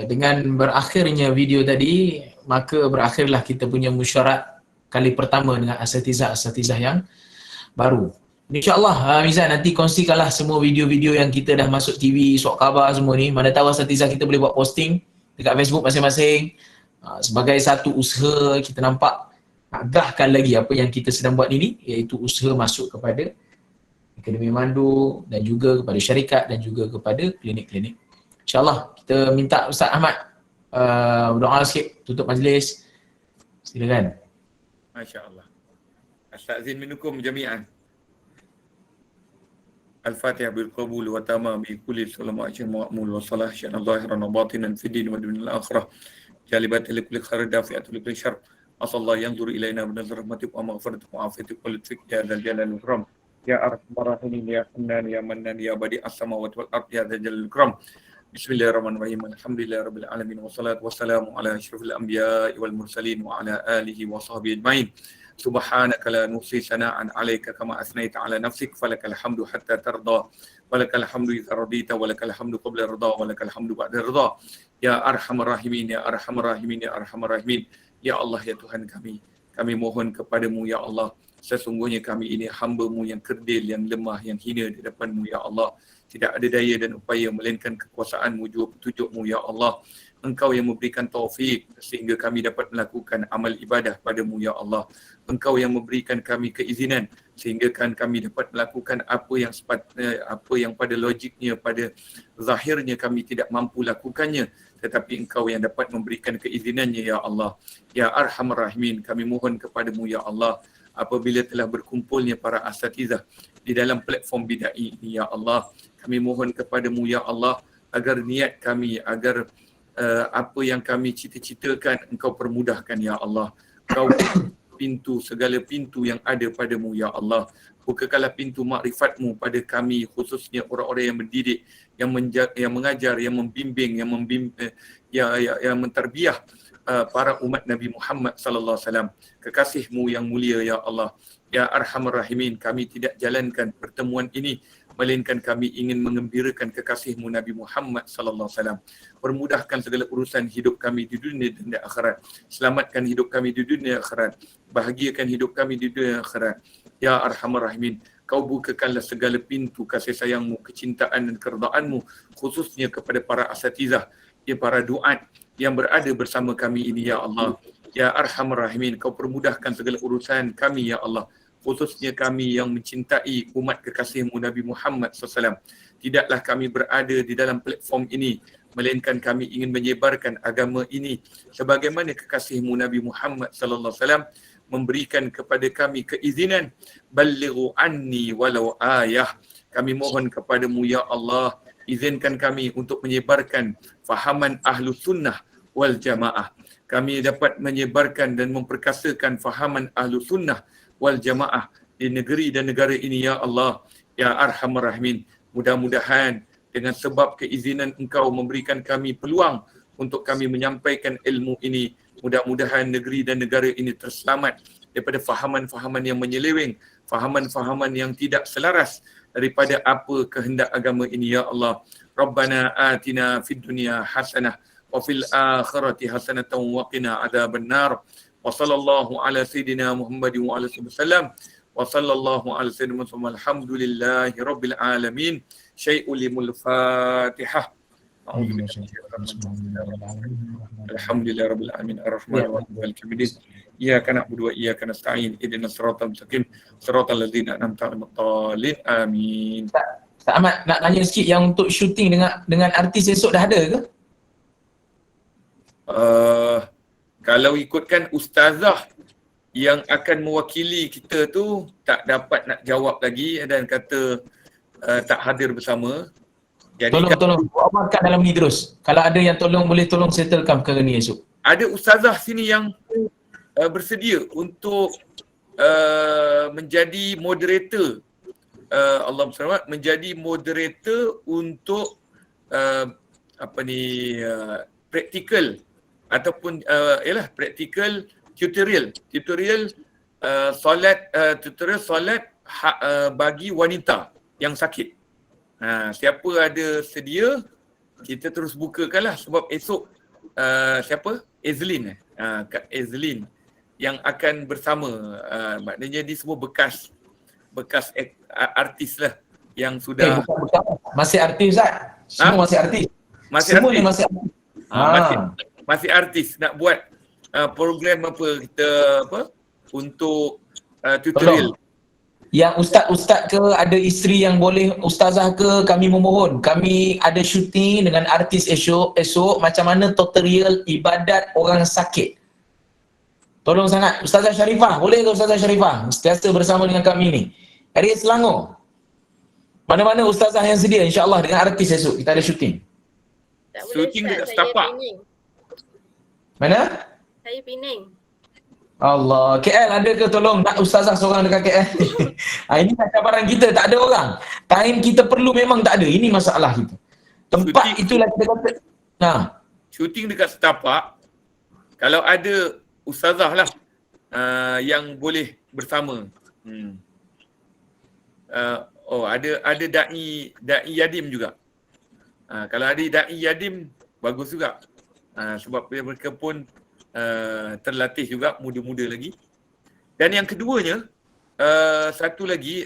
dengan berakhirnya video tadi, maka berakhirlah kita punya mesyuarat kali pertama dengan asatizah yang baru. InsyaAllah Mizan nanti kongsikanlah semua video-video yang kita dah masuk TV, surat khabar semua ni. Mana tahu asatizah kita boleh buat posting dekat Facebook masing-masing. Sebagai satu usaha kita nampak nak gahkan lagi apa yang kita sedang buat ini, iaitu usaha masuk kepada Akademi Memandu dan juga kepada syarikat dan juga kepada klinik-klinik. InsyaAllah kita minta Ustaz Ahmad berdoa sikit tutup majlis. Silakan. MasyaAllah. Astagzin minukum jami'an. Al-Fatihah bil-qabul wa tamam bi kulli salamu ajin ma'amul wa salah sya'an zahiran wa batinan fi din wa dunia al-akhirah. Jalibat li khair dafi'atu li syar. Asallahu yanzuru ilaina bi nazar rahmatik wa maghfiratik wa afiyatik wa lutfik ya dzal jalali wal ikram. Ya Arhamar Rahimin, Ya Hannan, Ya Mannan, Ya Badi As-Samawati wal Ard, Ya Dzal Jalali wal Ikram. Bismillahirrahmanirrahim. Alhamdulillahirabbil alamin wassalatu wassalamu ala asyrafil anbiya'i wal mursalin wa ala alihi wa sahbihi ajmain. Subhanaka la nuhsi sana'an 'alaika kama asnaita 'ala nafsik falakal hamdu hatta tarda. Walakal hamdu idza radita walakal hamdu qabla ridha walakal hamdu ba'da ridha. Ya Arhamar Rahimin, Ya Arhamar Rahimin, Ya Arhamar Rahimin. Ya Allah, ya Tuhan kami mohon kepadamu ya Allah. Sesungguhnya kami ini hamba-Mu yang kerdil, yang lemah, yang hina di depan-Mu ya Allah. Tidak ada daya dan upaya melainkan kekuasaan-Mu, jua petunjuk-Mu ya Allah. Engkau yang memberikan taufik sehingga kami dapat melakukan amal ibadah pada-Mu ya Allah. Engkau yang memberikan kami keizinan sehingga kami dapat melakukan apa yang pada logiknya, pada zahirnya kami tidak mampu lakukannya, tetapi Engkau yang dapat memberikan keizinannya ya Allah. Ya Arhamar Rahimin, kami mohon kepadamu ya Allah, apabila telah berkumpulnya para asatizah di dalam platform BIDAI ini ya Allah, kami mohon kepadamu ya Allah agar niat kami, agar apa yang kami cita-citakan Engkau permudahkan ya Allah. Kau pintu, segala pintu yang ada padamu ya Allah. Bukakanlah pintu makrifat-Mu pada kami, khususnya orang-orang yang mendidik, yang mengajar, yang membimbing, yang mentarbiah para umat Nabi Muhammad sallallahu alaihi wasallam. Kekasih-Mu yang mulia ya Allah. Ya Arhamar Rahimin, kami tidak jalankan pertemuan ini melainkan kami ingin mengembirakan kekasih-Mu Nabi Muhammad sallallahu alaihi wasallam. Permudahkan segala urusan hidup kami di dunia dan di akhirat. Selamatkan hidup kami di dunia dan akhirat. Bahagiakan hidup kami di dunia dan akhirat. Ya Arhamar Rahimin, Kau bukakanlah segala pintu kasih sayang-Mu, kecintaan dan keredaan-Mu khususnya kepada para asatizah, para duat yang berada bersama kami ini ya Allah. Ya Arhamar Rahimin, Kau permudahkan segala urusan kami ya Allah, khususnya kami yang mencintai umat kekasih-Mu Nabi Muhammad SAW. Tidaklah kami berada di dalam platform ini melainkan kami ingin menyebarkan agama ini sebagaimana kekasih-Mu Nabi Muhammad SAW memberikan kepada kami keizinan, ballighu anni walau ayah. Kami mohon kepadamu ya Allah, izinkan kami untuk menyebarkan fahaman ahlu sunnah wal jamaah. Kami dapat menyebarkan dan memperkasakan fahaman ahlu sunnah wal jamaah di negeri dan negara ini ya Allah. Ya Arhamar Rahimin, mudah-mudahan dengan sebab keizinan Engkau memberikan kami peluang untuk kami menyampaikan ilmu ini, mudah-mudahan negeri dan negara ini terselamat daripada fahaman-fahaman yang menyeleweng, fahaman-fahaman yang tidak selaras daripada apa kehendak agama ini ya Allah. Rabbana atina fid dunya hasanah wa fil akhirati hasanatan wa qina adzabannar. Wa sallallahu ala sayidina Muhammadin wa ala alihi wasallam. Wa sallallahu ala sayyidina Muhammad. Alhamdulillahi rabbil alamin. Syai'ul Fatihah. Alhamdulillah rabbil alamin arrahmanir rahim maliki yaumiddin. Iyyaka na'budu wa iyyaka nasta'in. Ihdinas siratal mustaqim. Siratal ladzina an'amta 'alaihim. Amin. Ustaz Ahmad nak tanya sikit, yang untuk syuting dengan artis esok dah ada ke? Kalau ikutkan ustazah yang akan mewakili kita tu tak dapat nak jawab lagi dan kata tak hadir bersama. Jadi Tolong amalkan dalam ni terus. Kalau ada yang boleh tolong settlekan perkara ni esok. ada ustazah sini yang bersedia untuk menjadi moderator, Allah selamat, menjadi moderator untuk praktikal ataupun praktikal tutorial solat bagi wanita yang sakit. Siapa ada sedia, kita terus bukakanlah, sebab esok Ezlin Kak Ezlin yang akan bersama, maknanya dia semua bekas artis lah yang sudah masih artis Ustaz. Semua masih artis. Semua ni masih artis. Masih artis nak buat program untuk tutorial. Yang ustaz-ustaz ke, ada isteri yang boleh ustazah ke, kami memohon. Kami ada syuting dengan artis esok macam mana tutorial ibadat orang sakit. Tolong sangat Ustazah Sharifah, boleh ke Ustazah Sharifah sentiasa bersama dengan kami ni. Area Selangor. Mana-mana ustazah yang sedia, insya-Allah dengan artis esok kita ada syuting. Syuting dekat Setapak. Mana? Saya Penang. Allah, KL ada ke tolong nak ustazah seorang dekat KL? Ini cabaran kita, tak ada orang. Time kita perlu memang tak ada. Ini masalah kita. Tempat syuting, itulah kita kata. Syuting dekat Setapak. Kalau ada ustazah lah yang boleh bersama. Ada Da'i Yadim juga. Kalau ada Da'i Yadim bagus juga. Sebab mereka pun terlatih juga, muda-muda lagi. Dan yang keduanya, satu lagi,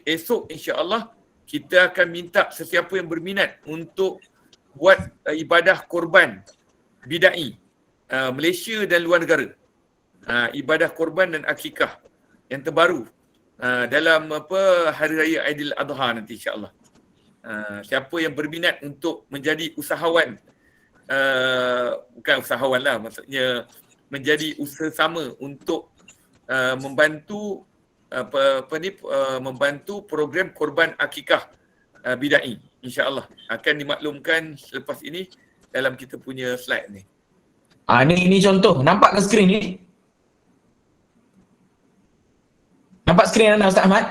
esok insya-Allah kita akan minta sesiapa yang berminat untuk buat ibadah korban bidai Malaysia dan luar negara. Ibadah korban dan akikah yang terbaru dalam Hari Raya Aidiladha nanti insya-Allah. Siapa yang berminat untuk menjadi usahawan, bukan usahawan lah, maksudnya menjadi usaha sama untuk membantu membantu program korban akikah bidai, insya-Allah akan dimaklumkan selepas ini dalam kita punya slide ni. Ni contoh, nampak ke skrin ni? Nampak skrin anda Ustaz Ahmad?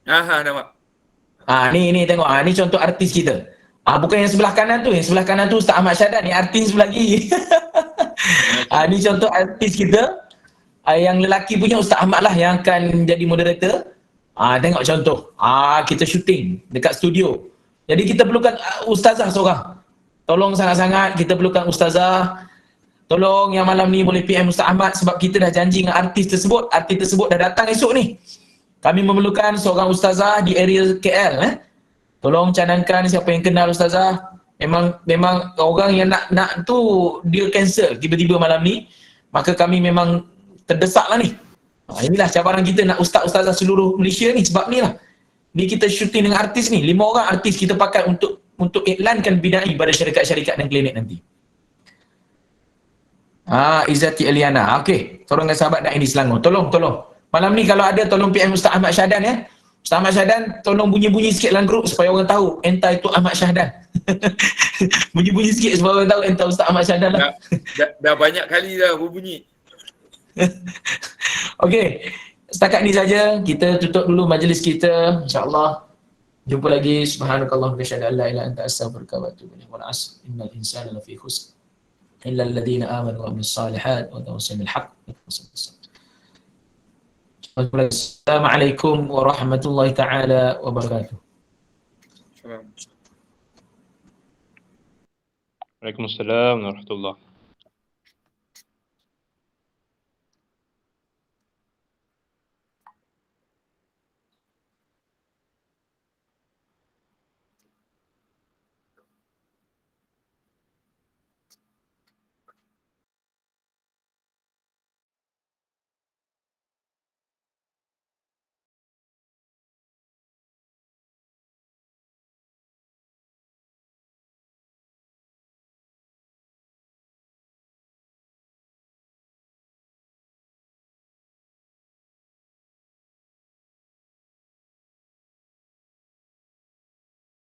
Nampak. Ni tengok, ni contoh artis kita. Bukan yang sebelah kanan tu, Ustaz Ahmad Syadan, ni artis sebelah kiri. Ni contoh artis kita. Yang lelaki punya Ustaz Ahmad lah yang akan jadi moderator. Tengok contoh. Kita syuting dekat studio. Jadi kita perlukan ustazah seorang. Tolong sangat-sangat kita perlukan ustazah. Tolong yang malam ni boleh PM Ustaz Ahmad sebab kita dah janji dengan artis tersebut. Artis tersebut dah datang esok ni. Kami memerlukan seorang ustazah di area KL. Tolong cadangkan siapa yang kenal ustazah. Memang orang yang nak tu dia cancel tiba-tiba malam ni. Maka kami memang terdesak lah ni. Inilah cabaran kita nak ustaz-ustazah seluruh Malaysia ni, sebab ni lah. Ni kita syuting dengan artis ni. 5 orang artis kita pakai untuk iklankan bidai pada syarikat-syarikat dan klinik nanti. Izzati Eliana. Okey, tolong dengan sahabat Da'i di Selangor. Tolong. Malam ni kalau ada tolong PM Ustaz Ahmad Syahdan ya. Ustaz Ahmad Syahdan tolong bunyi-bunyi sikit dalam grup supaya orang tahu entah itu Ahmad Syahdan. Bunyi-bunyi sikit supaya orang tahu entah Ustaz Ahmad Syahdan lah. Dah banyak kali dah berbunyi. Okey, setakat ni saja kita tutup dulu majlis kita, insya-Allah. Jumpa lagi. Subhanakallah wa bihamdika la ilaha illa anta astaghfiruka wa atubu ilaik. Wal 'asr innal insana lafi khusr illa alladhina amanu wa amilus solihat wa tawassaw bil haqq. Assalamualaikum warahmatullahi taala wabarakatuh. Waalaikumsalam warahmatullahi.